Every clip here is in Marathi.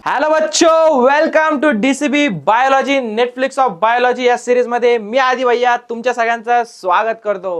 हॅलो बच्चो, welcome to DCB biology, Netflix of biology या सिरीज मध्ये मी आदी भैया तुमच्या सगळ्यांचं स्वागत करतो.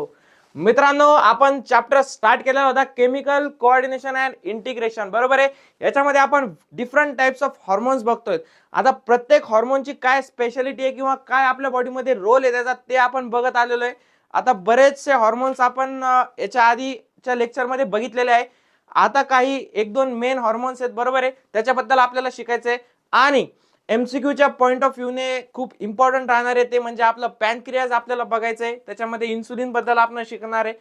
मित्रांनो, आपण चॅप्टर स्टार्ट केला होता केमिकल कोऑर्डिनेशन अँड इंटिग्रेशन, बरोबर आहे. याच्यामध्ये आपण डिफरंट टाइप्स ऑफ हॉर्मोन्स बघतोय. आता प्रत्येक हॉर्मोनची काय स्पेशालिटी आहे किंवा काय आपल्या बॉडीमध्ये रोल आहे त्याचा ते आपण बघत आलेलो आहे. आता बरेचसे हॉर्मोन्स आपण याच्या आधीच्या लेक्चरमध्ये बघितलेले आहे. आता काही एक दोन मेन हॉर्मोन्स आहेत, बरोबर आहे, त्याच्याबद्दल आपल्याला शिकायचंय. आणि एमसीक्यूच्या पॉइंट ऑफ व्ह्यूने खूप इम्पॉर्टंट राहणार आहे ते म्हणजे आपलं पॅनक्रियाज आपल्याला बघायचंय. त्याच्यामध्ये इन्सुलिन बद्दल आपण शिकणार आहे,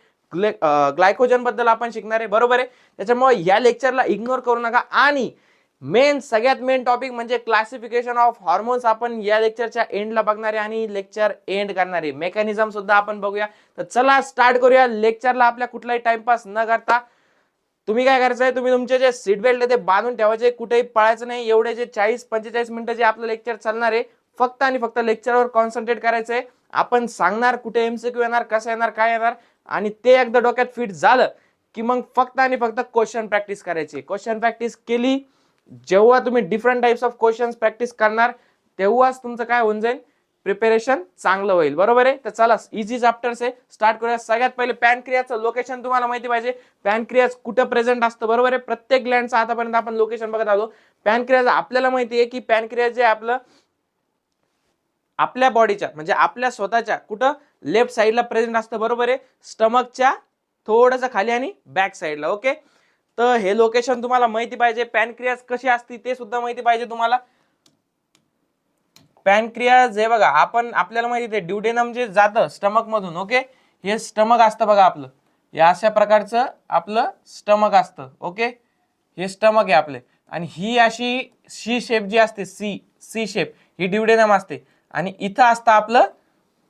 ग्लायकोजन बद्दल आपण शिकणार आहे, बरोबर आहे. त्याच्यामुळे या लेक्चरला इग्नोर करू नका. आणि सगळ्यात मेन टॉपिक म्हणजे क्लासिफिकेशन ऑफ हॉर्मोन्स आपण या लेक्चरच्या एंडला बघणार आहे आणि लेक्चर एंड करणार आहे. मेकॅनिझम सुद्धा आपण बघूया. तर चला स्टार्ट करूया लेक्चरला. आपल्या कुठलाही टाइमपास न करता तुम्ही काय करायचंय, तुम्ही तुमचे जे सीट बेल्ट ते बांधून ठेवायचे, कुठेही पळायचं नाही. एवढे जे 40-45 मिनिटं जे आपलं लेक्चर चालणार आहे, फक्त आणि फक्त लेक्चरवर कॉन्सन्ट्रेट करायचंय. आपण सांगणार कुठे एमसीक्यू येणार, कसं येणार, काय येणार, आणि ते एकदा डोक्यात फिट झालं की मग फक्त आणि फक्त क्वेश्चन प्रॅक्टिस करायची. क्वेश्चन प्रॅक्टिस केली, जेव्हा तुम्ही different types of questions practice करणार तेव्हाच तुमचं काय होऊन जाईल, प्रिपरेशन चांगलं होईल, बरोबर आहे. तर चला, इझी चॅप्टर्स आहे, स्टार्ट करूया. सगळ्यात पहिले पॅनक्रियाचं लोकेशन तुम्हाला माहिती पाहिजे. पॅनक्रियाज कुठं प्रेझेंट असतं, बरोबर आहे. प्रत्येक ग्लँडचं आतापर्यंत आपण लोकेशन बघत आलो. पॅनक्रियाज आपल्याला माहिती आहे की पॅनक्रियाज जे आपलं आपल्या बॉडीच्या म्हणजे आपल्या स्वतःच्या कुठं लेफ्ट साईडला प्रेझेंट असतं, बरोबर आहे. स्टमकच्या थोडंसं खाली आणि बॅक साईडला. ओके, तर हे लोकेशन तुम्हाला माहिती पाहिजे. पॅनक्रियाज कशी असते ते सुद्धा माहिती पाहिजे तुम्हाला. पॅनक्रियाज हे बघा, आपण आपल्याला माहिती आहे ड्युडेनम जे जातं स्टमक मधून. ओके, हे स्टमक असतं बघा आपलं, या अशा प्रकारचं आपलं स्टमक असतं. ओके, हे स्टमक आहे आपले. आणि ही अशी सी शेप जी असते, सी शेप, ही ड्युडेनम असते. आणि इथं असतं आपलं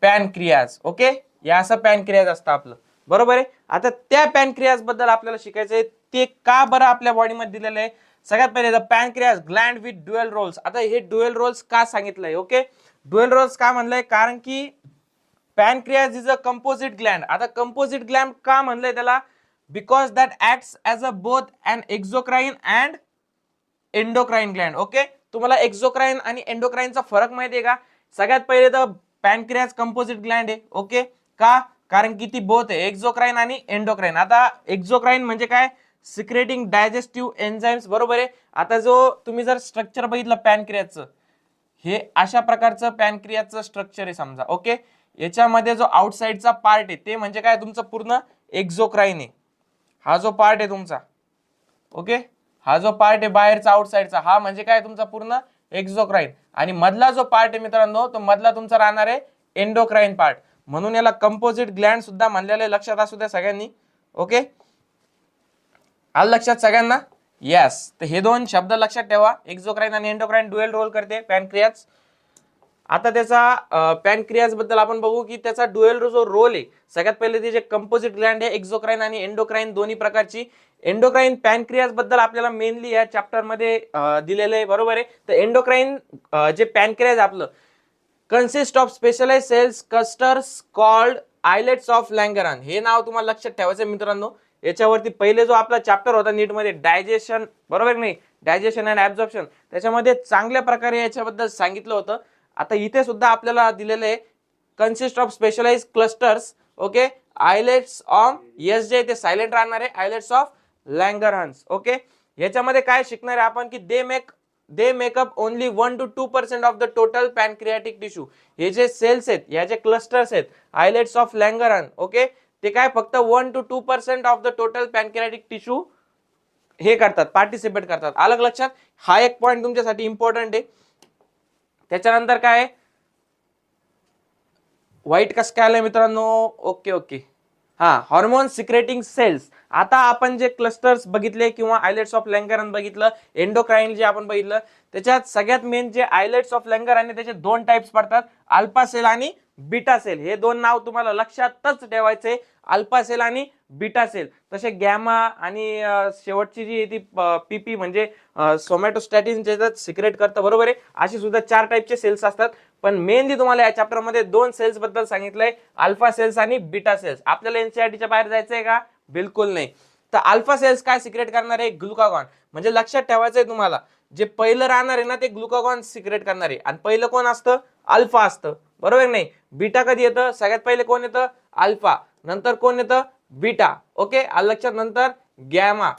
पॅनक्रियाज. ओके, या असं पॅनक्रियाज असतं आपलं, बरोबर आहे. आता त्या पॅनक्रियाज बद्दल आपल्याला शिकायचंय, ते का बरं आपल्या बॉडीमध्ये दिलेलं आहे. सगळ्यात पहिले the pancreas gland with dual roles. आता हे ड्युअल रोल्स का सांगितलंय, ओके, ड्युअल रोल्स का म्हणलंय, कारण की pancreas is a composite gland. आता कंपोजिट ग्लँड का म्हणलंय त्याला, because that acts as a both an exocrine and endocrine gland. Okay, तुम्हाला एक्झोक्राइन आणि एंडोक्राइनचा फरक माहिती आहे का. सगळ्यात पहिले तर पॅनक्रियाज कंपोजिट ग्लँड आहे. ओके, का, कारण की ती बोथ आहे, एक्झोक्राइन आणि एंडोक्राइन. आता एक्झोक्राइन म्हणजे काय, सिक्रेटिंग डायजेस्टिव्ह एन्झाइम्स, बरोबर आहे. आता जो तुम्ही जर स्ट्रक्चर बघितलं पॅनक्रियाजचं, हे अशा प्रकारचं पॅनक्रियाजचं स्ट्रक्चर आहे समजा. ओके, याच्यामध्ये जो आउटसाइडचा पार्ट आहे ते म्हणजे काय, तुमचं पूर्ण एक्झोक्राइन आहे. हा जो पार्ट आहे तुमचा, ओके, हा जो पार्ट आहे बाहेरचा आउटसाइडचा, हा म्हणजे काय, तुमचा पूर्ण एक्झोक्राइन. आणि मधला जो पार्ट आहे मित्रांनो, तो मधला तुमचा राहणार आहे एंडोक्राइन पार्ट. म्हणून याला कंपोजिट ग्लँड सुद्धा म्हणलेलं आहे, लक्षात असू द्या सगळ्यांनी. ओके, आलं लक्षात सगळ्यांना. येस, तर हे दोन शब्द लक्षात ठेवा, एक्झोक्राइन आणि एंडोक्राइन ड्युअल रोल करते पॅनक्रियाज. आता त्याचा पॅनक्रियाज बद्दल आपण बघू की त्याचा ड्युअल जो रोल आहे. सगळ्यात पहिले ते जे कंपोजिट ग्लँड आहे, एक्झोक्राइन आणि एंडोक्राइन दोन्ही प्रकारची. एंडोक्राइन पॅनक्रियाज बद्दल आपल्याला मेनली या चॅप्टर मध्ये दिलेलं आहे, बरोबर आहे. तर एंडोक्राइन जे पॅनक्रियाज आपलं consist of specialised cells clusters called islets of Langerhans. हे नाव तुम्हाला लक्षात ठेवायचं मित्रांनो. याच्यावरती पहिले जो आपला चॅप्टर होता नीट मध्ये, डायजेशन, बरोबर नाही, डायजेशन अँड ऍब्झॉर्प्शन, त्याच्यामध्ये चांगल्या प्रकारे याच्याबद्दल सांगितलं होतं. आता इथे सुद्धा आपल्याला दिलेलं आहे consist of specialize clusters. Okay, islets of, S जे ते सायलेंट राहणार आहे, आयलेट्स ऑफ लँगरहॅन्स. ओके, याच्यामध्ये काय शिकणार आहे आपण की they make up only 1 to 2% of the total pancreatic tissue. हे जे सेल्स आहेत, या जे क्लस्टर्स आहेत आयलेट्स ऑफ लँगरहॅन, ओके, ते काय फक्त 1 to 2% of the total pancreatic tissue हे करतात, पार्टिसिपेट करतात. अलग लक्षात, हा एक पॉइंट तुमच्यासाठी इम्पॉर्टंट आहे. त्याच्यानंतर काय, व्हाईट कसं काय आलंय मित्रांनो. ओके, हा, हॉर्मोन सिक्रेटिंग सेल्स. आता आपण जे क्लस्टर्स बघितले किंवा आयलेट्स ऑफ लँगरहॅन बघितलं, एंडोक्राइन जे आपण बघितलं, त्याच्यात सगळ्यात मेन जे आयलेट्स ऑफ लँगरहॅन आहे त्याचे दोन टाइप्स पडतात, अल्फा सेल आणि बीटा सेल. हे दोन नाव तुम्हाला लक्षातच ठेवायचे, अल्फा सेल आणि बीटा सेल. तसे गॅमा आणि शेवटची जी ती पीपी म्हणजे सोमॅटोस्टॅटिन ज्याच्यात सिक्रेट करतं, बरोबर आहे. अशी सुद्धा 4 टाइपचे सेल्स असतात. पण मेनली तुम्हाला या चॅप्टर मध्ये 2 सेल्स बद्दल सांगितलंय, अल्फा सेल्स आणि बीटा सेल्स. आपल्याला एनसीईआरटीच्या बाहेर जायचंय का, बिलकुल नाही. तर अल्फा सेल्स काय सिक्रेट करणार आहे, ग्लुकागॉन. म्हणजे लक्षात ठेवायचंय तुम्हाला, जे पहिलं राहणार आहे ना ते ग्लुकागॉन सिक्रेट करणार आहे, आणि पहिलं कोण असतं? अल्फा असतं, बरोबर नाही? बीटा कधी येतं? सगळ्यात पहिले कोण येतं? अल्फा, नंतर कोण येतं? बीटा, ओके, आलं लक्षात? नंतर गॅमा,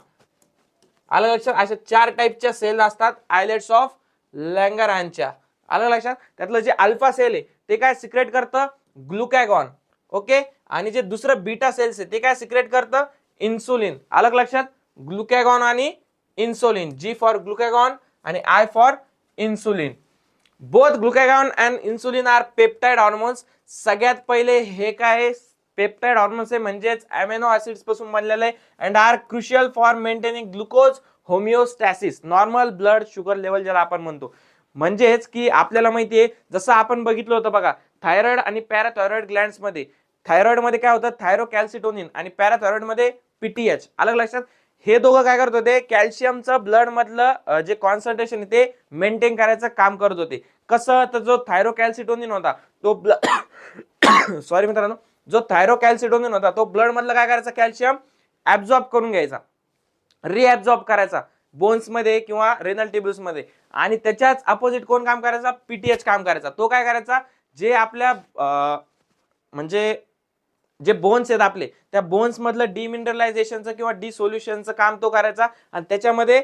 आलं लक्षात? अशा 4 टाईपच्या सेल असतात आयलेट्स ऑफ लँगरहॅन्सच्या, आलं लक्षात? त्यातलं जे अल्फा सेल आहे ते काय सिक्रेट करतं? ग्लुकॅगॉन, ओके, आणि जे दुसरं बीटा सेल्स आहे ते काय सिक्रेट करतं? इन्सुलिन, आलं लक्षात? ग्लुकॅगॉन आणि इन्सुलिन, जी फॉर ग्लुकॅगॉन आणि I for insulin. Both glucagon and insulin are peptide hormones. सगळ्यात पहिले हे काय? पेप्टाइड हॉर्मोन्स आहे, म्हणजेच अमिनो ऍसिड्स पासून बनलेले and are crucial for maintaining glucose homeostasis, normal blood sugar level ज्याला आपण म्हणतो. म्हणजेच की आपल्याला माहितीये, जसं आपण बघितलं होतं बघा, थायरॉइड आणि पॅराथायरॉइड ग्लँड्स मध्ये, थायरॉइड मध्ये काय होतं? थायरोकॅल्सिटोनिन, आणि पॅराथायरॉइड मध्ये पीटीएच, आलं लक्षात? हे दोघं काय करत होते? कॅल्शियमचं ब्लड मधलं जे कॉन्सन्ट्रेशन आहे ते मेंटेन करायचं काम करत होते. कसं? तर जो थायरोकॅल्सिटोनिन होता तो सॉरी मित्रांनो, जो थायरोकॅल्सिटोनिन होता तो ब्लड मधलं काय करायचा? कॅल्शियम ऍब्झॉर्ब करून घ्यायचा, रिऍब्झॉर्ब करायचा बोन्स मध्ये किंवा रेनल टिब्यूल्स मध्ये, आणि त्याच्याच अपोजिट कोण काम करायचा? पीटीएच काम करायचा. तो काय करायचा? जे आपल्या म्हणजे जे बोन्स आहेत आपले, त्या बोन्स मधलं डिमिनरलायझेशनचं किंवा डिसोल्युशनचं काम तो करायचा, आणि त्याच्यामध्ये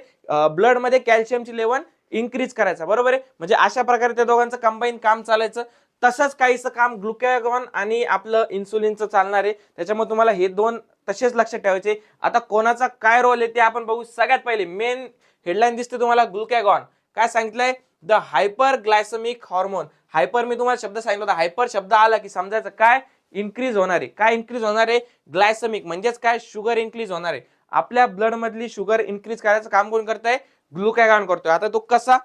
ब्लड मध्ये कॅल्शियमची लेवल इन्क्रीज करायचा, बरोबर आहे? म्हणजे अशा प्रकारे त्या दोघांचं कंबाईन काम चालायचं. तसंच काहीसं काम ग्लुकॅगॉन आणि आपलं इन्सुलिनचं चालणार आहे. त्याच्यामुळे तुम्हाला हे दोन तसेच लक्षात ठेवायचे. आता कोणाचा काय रोल आहे ते आपण बघू. सगळ्यात पहिले मेन हेडलाईन दिसते तुम्हाला, ग्लुकॅगॉन काय सांगितलंय? The hyper glycaemic hormone. Hyper मी तुम्हाला शब्द सांगितला होता, हायपर शब्द आला की समजायचं काय? इन्क्रीज होणार आहे. काय इन्क्रीज होणार आहे? ग्लायसेमिक, म्हणजेच काय? शुगर इन्क्रीज होणार आहे. आपल्या ब्लड मधली शुगर इन्क्रीज करायचं काम कोण करतंय? ग्लुकॅगॉन करतोय. आता तो कसा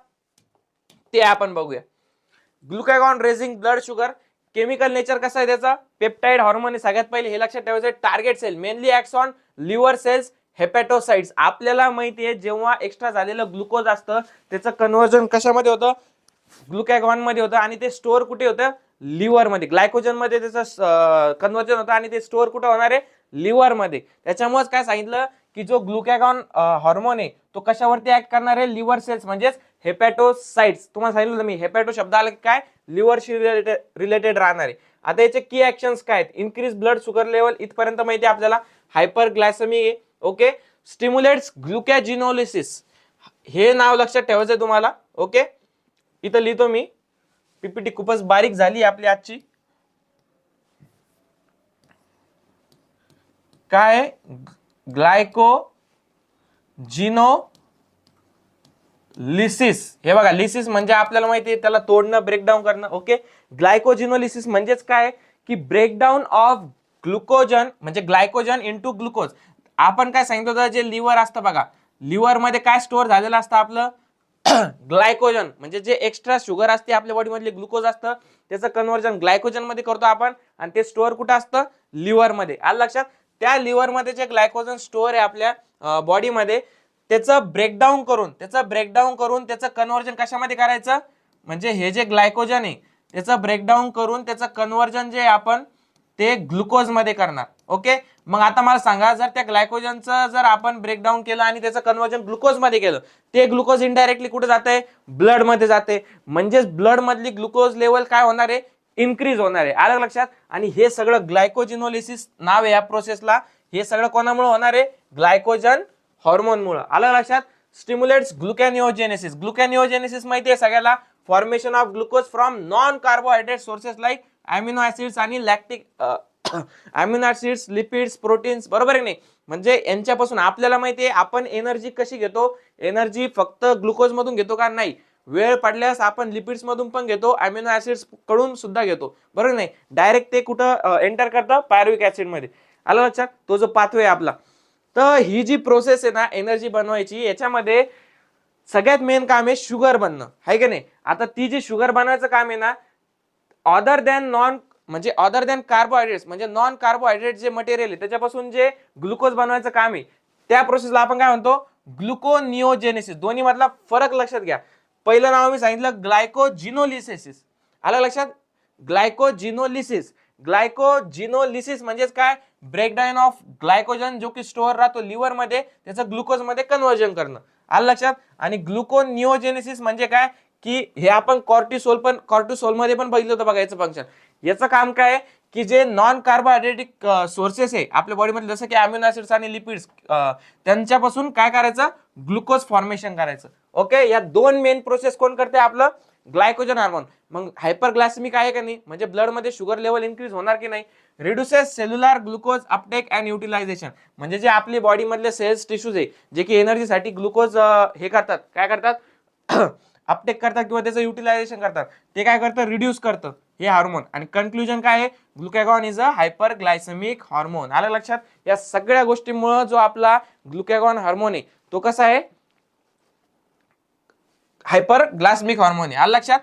ते आपण बघूया. Glucagon raising blood sugar. Chemical nature कसं आहे त्याचा? पेप्टाइड हॉर्मोन आहे. सगळ्यात पहिले हे लक्षात ठेवायचं, target cell mainly acts on liver cells, hepatocytes. आपल्याला माहिती आहे जेव्हा एक्स्ट्रा झालेलं ग्लुकोज असतं त्याचं कन्व्हर्जन कशामध्ये होतं? ग्लुकॅगॉन मध्ये होतं, आणि ते स्टोअर कुठे होतं? लिव्हर मध्ये. ग्लायकोजन मध्ये त्याचं कन्व्हर्जन होतं, आणि ते स्टोअर कुठे होणार आहे? लिव्हर मध्ये. त्याच्यामुळेच काय सांगितलं की जो ग्लुकॅगॉन हॉर्मोन आहे तो कशावरती ऍक्ट करणार आहे? लिव्हर सेल्स, म्हणजेच हेपॅटोसाइट्स. तुम्हाला सांगितलं मी, हेपॅटो शब्द आला की काय? लिव्हरशी रिलेटेड राहणार आहे. आता याचे की ऍक्शन्स काय आहेत? इन्क्रीज ब्लड शुगर लेवल, इथपर्यंत माहिती आहे आपल्याला. Hyper ग्लायसेमी, okay. स्टिम्युलेट्स ग्लुकॅजिनोलिसिस, हे नाव लक्षात ठेवायचं तुम्हाला, ओके. इथं लिहितो मी, पीपीटी खूपच बारीक झाली आपली आजची. काय? ग्लायकोजिनोलिसिस. हे बघा, लिसिस म्हणजे आपल्याला माहिती आहे त्याला तोडणं, ब्रेकडाऊन करणं, ओके. ग्लायकोजिनोलिसिस म्हणजेच काय? की ब्रेकडाऊन ऑफ ग्लुकोजन, म्हणजे ग्लायकोजन इनटू ग्लुकोज. आपण काय सांगितलं होतं? जे लिव्हर असतं बघा, लिव्हर मध्ये काय स्टोअर झालेलं असतं आपलं? ग्लायकोजन, म्हणजे जे एक्स्ट्रा शुगर असते आपल्या बॉडी मधले, ग्लुकोज असतं, त्याचं कन्व्हर्जन ग्लायकोजन मध्ये करतो आपण, आणि ते स्टोअर कुठं असतं? लिव्हर मध्ये, आलं लक्षात? त्या लिव्हर मध्ये जे ग्लायकोजन स्टोअर आहे आपल्या बॉडीमध्ये, त्याचं ब्रेकडाऊन करून त्याचं कन्व्हर्जन कशामध्ये करायचं? म्हणजे हे जे ग्लायकोजन आहे त्याचं ब्रेकडाऊन करून त्याचं कन्व्हर्जन जे आपण ते ग्लुकोज मध्ये करणार, ओके. मग आता मला सांगा, जर त्या ग्लायकोजनचं जर आपण ब्रेकडाऊन केलं आणि त्याचं कन्व्हर्जन ग्लुकोज मध्ये केलं, ते ग्लुकोज इनडायरेक्टली कुठे जाते? ब्लड मध्ये जाते. म्हणजेच ब्लड मधली ग्लुकोज लेवल काय होणार आहे? इन्क्रीज होणार आहे, आलं लक्षात? आणि हे सगळं ग्लायकोजिनोलिसिस नाव आहे या प्रोसेसला. हे सगळं कोणामुळे होणार आहे? ग्लायकोजन हॉर्मोन मुळे, आलं लक्षात? स्टिम्युलेट्स ग्लुकॅनिओजेनेसिस. ग्लुकॅनिओजेनेसिस माहिती आहे सगळ्याला, formation of glucose from non carbohydrate sources like amino acids आणि lactic amino acids, lipids, proteins, बरोबर आहे नाही? म्हणजे यांच्यापासून आपल्याला माहिती आहे आपण एनर्जी कशी घेतो. एनर्जी फक्त ग्लुकोज मधून घेतो का? नाही. वेळ पडल्यास आपण लिपिड्स मधून पण घेतो, अमिनो ऍसिड्स कडून सुद्धा घेतो, बरोबर नाही? डायरेक्ट ते कुठं एंटर करतं? पायरुविक ऍसिड मध्ये, आलं लक्षात? तो जो पाथवे आपला. तर ही जी प्रोसेस आहे ना एनर्जी बनवायची, याच्यामध्ये सगळ्यात मेन काम आहे शुगर बनणं, आहे की नाही? आता ती जी शुगर बनवायचं काम आहे ना, अदर दॅन कार्बोहायड्रेट्स, म्हणजे नॉन कार्बोहायड्रेट जे मटेरियल आहे त्याच्यापासून जे ग्लुकोज बनवायचं काम आहे, त्या प्रोसेसला आपण काय म्हणतो? ग्लुकोनिओजेनेसिस. दोन्ही मधला फरक लक्षात घ्या. पहिलं नाव मी सांगितलं ग्लायकोजिनोलिसिस, आलं लक्षात? ग्लायकोजिनोलिसिस. ग्लायकोजिनोलिसिस म्हणजेच काय, ब्रेकडाऊन ऑफ ग्लायकोजन जो की स्टोअर राहतो लिव्हर मध्ये, त्याचं ग्लुकोज मध्ये कन्व्हर्जन करणं, आलं लक्षात. आणि ग्लुकोनिओजेनेसिस म्हणजे काय, की हे आपण कॉर्टिसोल मध्ये पण बघितलं होतं बघा याचं फंक्शन. याचं काम काय आहे, की जे नॉन कार्बोहायड्रेटिक सोर्सेस आहे आपल्या बॉडीमध्ये जसं की अमिनो ऍसिड्स आणि लिपिड्स, त्यांच्यापासून काय करायचं, ग्लुकोज फॉर्मेशन करायचं. ओके, या दोन मेन प्रोसेस कोण करते, आपलं ग्लायकोजन हार्मोन. मग हायपरग्लायसेमिक आहे का नाही, म्हणजे ब्लड मध्ये शुगर लेवल इन्क्रीज होणार की नाही, reduces cellular glucose uptake and utilization, म्हणजे जे आपली बॉडी मधले सेल्स टिश्यूज आहे जे की एनर्जीसाठी ग्लुकोज हे करतात, काय करतात अपटेक करतात किंवा त्याचं युटिलायझेशन करतात, ते काय करतं, रिड्यूस करतं हे हार्मोन. आणि कन्क्लुजन काय आहे, ग्लुकॅगॉन इज अ हायपरग्लायसेमिक हार्मोन, आलं लक्षात. या सगळ्या गोष्टींमुळे जो आपला ग्लुकॅगॉन हार्मोन आहे तो कसा आहे, हायपरग्लायसेमिक हार्मोन आहे, आलं लक्षात.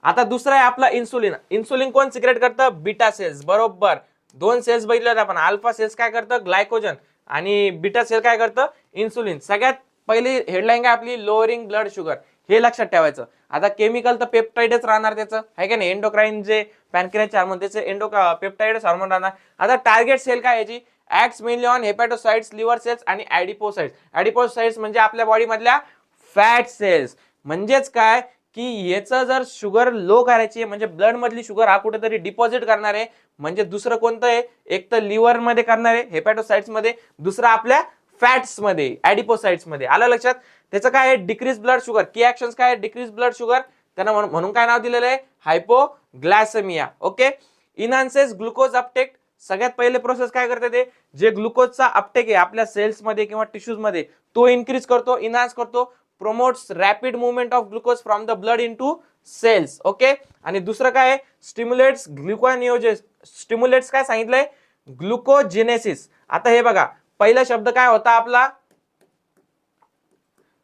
आता दुसरा आहे आपला इन्सुलिन. इन्सुलिन कोण सिक्रेट करतं, बीटा सेल्स. बरोबर, दोन सेल्स बघितले आपण, अल्फा सेल्स काय करतं, ग्लायकोजन, आणि बीटा सेल काय करतं, इन्सुलिन. सगळ्यात पहिली हेडलाईन काय आपली, लोअरिंग ब्लड शुगर, हे लक्षात ठेवायचं. आता केमिकल तर पेप्टाइडच राहणार त्याचं, आहे का नाही, एंडोक्राइन जे पॅनक्रियाचे हार्मोन त्याचे पेप्टाइडच हार्मोन राहणार. आता टार्गेट सेल काय याची, acts mainly on hepatocytes, liver cells आणि ऍडिपोसाइट्स. ऍडिपोसाइट्स म्हणजे आपल्या बॉडी मधल्या फॅट सेल्स. म्हणजेच काय, की याचं जर शुगर लो करायची म्हणजे ब्लड मधली शुगर हा कुठेतरी डिपॉझिट करणार आहे, म्हणजे दुसरं कोणतं आहे, एक तर लिव्हर मध्ये करणार आहे हेपॅटोसाइट्स मध्ये, दुसरं आपल्या फॅट्स मध्ये ऍडिपोसाइट्स मध्ये, आलं लक्षात. त्याचं काय आहे, decrease blood sugar. Key actions काय, डिक्रीज ब्लड शुगर, त्यांना म्हणून काय नाव दिलेलं आहे, hypoglycaemia. Okay, enhances glucose uptake. सगळ्यात पहिले प्रोसेस काय करते ते, जे ग्लुकोजचा अपटेक आहे आपल्या सेल्स मध्ये किंवा टिश्यूज मध्ये तो इन्क्रीज करतो, इनहान्स करतो. Promotes rapid movement of glucose from the blood into cells. Okay, आणि दुसरं काय, स्टिम्युलेट्स ग्लुकोनिओजेस. स्टिम्युलेट्स काय सांगितलंय, ग्लुकोजेनेसिस. आता हे बघा, पहिला शब्द काय होता आपला,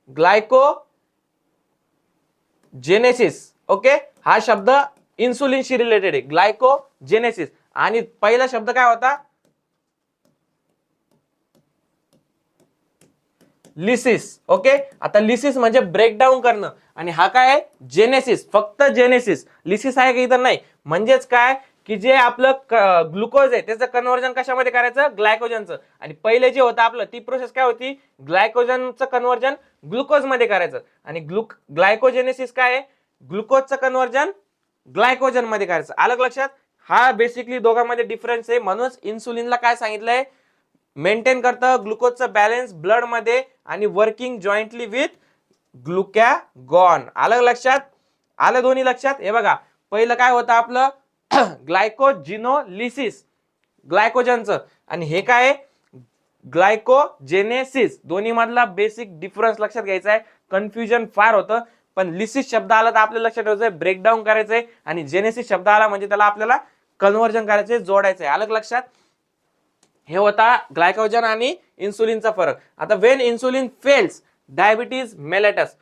ग्लायकोजेनेसिस. ओके, हा शब्द इन्सुलिनशी रिलेटेड आहे, ग्लायकोजेनेसिस. आणि पहिला शब्द काय होता, लिसिस. ओके, आता लिसिस म्हणजे ब्रेकडाऊन करणं, आणि हा काय आहे, जेनेसिस, फक्त जेनेसिस. लिसिस आहे का इतर नाही. म्हणजेच काय, की जे आपलं ग्लुकोज आहे त्याचं कन्व्हर्जन कशामध्ये करायचं, ग्लायकोजनचं. आणि पहिले जे होतं आपलं ती प्रोसेस काय होती, ग्लायकोजनचं कन्व्हर्जन ग्लुकोज मध्ये करायचं. आणि ग्लायकोजेनेसिस काय आहे, ग्लुकोजचं कन्व्हर्जन ग्लायकोजन मध्ये करायचं, आलं लक्षात. हा बेसिकली दोघांमध्ये डिफरन्स आहे. म्हणूनच इन्सुलिनला काय सांगितलंय, मेंटेन करतं ग्लुकोजचं बॅलन्स ब्लड मध्ये आणि वर्किंग जॉईंटली विथ ग्लुकॅगॉन, आलं लक्षात. आलं दोन्ही लक्षात. हे बघा, पहिलं काय होतं आपलं ग्लायकोजिनोलिसिस, ग्लायकोजनचं, आणि हे काय ग्लायकोजेनेसिस. दोन्ही मधला बेसिक डिफरन्स लक्षात घ्यायचा आहे, कन्फ्युजन फार होतं. पण लिसिस शब्द आला तर आपल्याला लक्षात ठेवायचंय ब्रेकडाऊन करायचंय, आणि जेनेसिस शब्द आला म्हणजे त्याला आपल्याला कन्व्हर्जन करायचंय, जोडायचंय, आलं लक्षात. हे होता ग्लायकोजन आणि इन्सुलिनचा फरक. आता Wien insulin fails diabetes mellitus.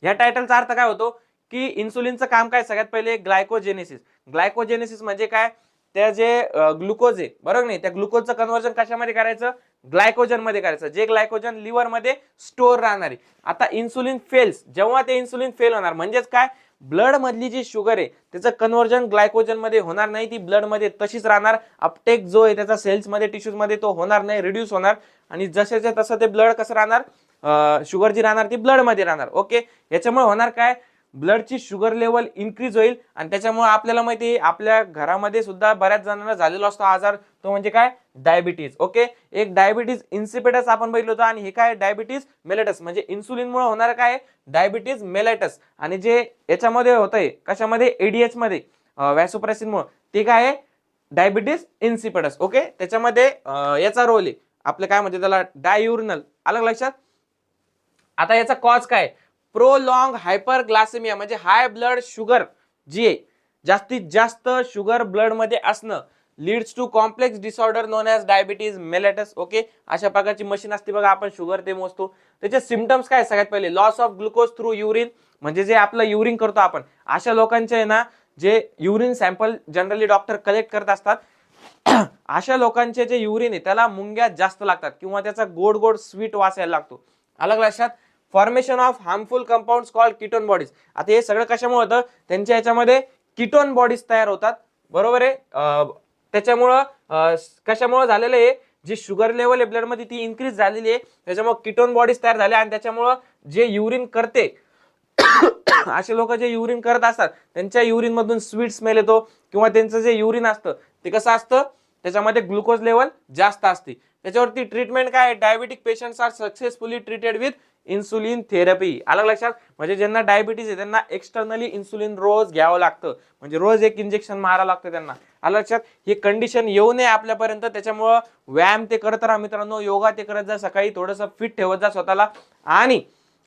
या टायटलचा अर्थ काय होतो, की इन्सुलिनचं काम काय, सगळ्यात पहिले ग्लायकोजेनेसिस. ग्लायकोजेनेसिस म्हणजे काय, त्या जे ग्लुकोज आहे बरोबर नाही, त्या ग्लुकोजचं कन्व्हर्जन कशामध्ये करायचं, ग्लायकोजन मध्ये करायचं, जे ग्लायकोजन लिव्हर मध्ये स्टोअर राहणार आहे. आता इन्सुलिन फेल्स, जेव्हा ते इन्सुलिन फेल होणार म्हणजेच काय, ब्लड मधली जी शुगर आहे त्याचं कन्व्हर्जन ग्लायकोजन मध्ये होणार नाही, ती ब्लड मध्ये तशीच राहणार. अपटेक जो आहे त्याचा सेल्स मध्ये टिश्यूज मध्ये तो होणार नाही, रिड्यूस होणार. आणि जसेच्या तसं ते ब्लड कसं राहणार, शुगर जी राहणार ती ब्लड मध्ये राहणार. ओके, याच्यामुळे होणार काय, ब्लडची शुगर लेवल इन्क्रीज होईल. आणि त्याच्यामुळे आपल्याला माहिती आहे आपल्या घरामध्ये सुद्धा बऱ्याच जणांना झालेला असतो आजार, तो म्हणजे काय, डायबिटीज. ओके, एक डायबिटीज इन्सिपिडस आपण बघितलं होतं, आणि हे काय डायबिटीज मेलेटस, म्हणजे इन्सुलिनमुळे होणार काय, डायबिटीज मेलेटस. आणि जे याच्यामध्ये होतंय कशामध्ये, एडीएच मध्ये वॅसोप्रेसिनमुळे, ते काय आहे, डायबिटीज इन्सिपिडस. ओके, त्याच्यामध्ये याचा रोल आहे आपलं काय म्हणते त्याला, डायुरिनल, आलं लक्षात. आता याचा कॉज काय, प्रोलॉंग हायपरग्लायसेमिया, म्हणजे हाय ब्लड शुगर जी आहे, जास्तीत जास्त शुगर ब्लड मध्ये असणं, leads to complex disorder known as diabetes mellitus. Okay, अशा प्रकारची मशीन असते बघा, आपण शुगर ते मोजतो. त्याचे सिम्पटम्स काय, सगळ्यात पहिले loss of glucose through urine, म्हणजे जे आपलं युरिन करतो आपण, अशा लोकांचे आहे ना, जे urine sample generally doctor collect करत असतात, अशा लोकांचे जे युरिन आहे त्याला मुंग्या जास्त लागतात, किंवा त्याचा गोड गोड स्वीट वास यायला लागतो, अलग लक्षात. Formation of harmful compounds called ketone bodies. आता हे सगळं कशामुळे होतं, त्यांच्या याच्यामध्ये कीटोन बॉडीज तयार होतात, बरोबर आहे. त्याच्यामुळं कशामुळे झालेलं आहे, जी शुगर लेवल आहे ब्लड मध्ये ती इन्क्रीज झालेली आहे, त्याच्यामुळे कीटोन बॉडीज तयार झाले आणि त्याच्यामुळं जे युरिन करते असे लोक जे युरिन करत असतात त्यांच्या युरिन मधून स्वीट स्मेल येतो, किंवा त्यांचं जे युरिन असतं ते कसं असतं, त्याच्यामध्ये ग्लुकोज लेवल जास्त असते. त्याच्यावरती ट्रीटमेंट काय आहे, diabetic patients are successfully treated with insulin therapy. अलग लक्षात, म्हणजे ज्यांना डायबिटीज आहे त्यांना एक्सटर्नली इन्सुलिन रोज घ्यावं लागतं, म्हणजे रोज एक इंजेक्शन मारावं लागतं त्यांना. अलग लक्षात, हे कंडिशन येऊ नये आपल्यापर्यंत, त्याच्यामुळं व्यायाम ते करत राहा मित्रांनो, योगा ते करत जा, सकाळी थोडंसं फिट ठेवत जा स्वतःला, आणि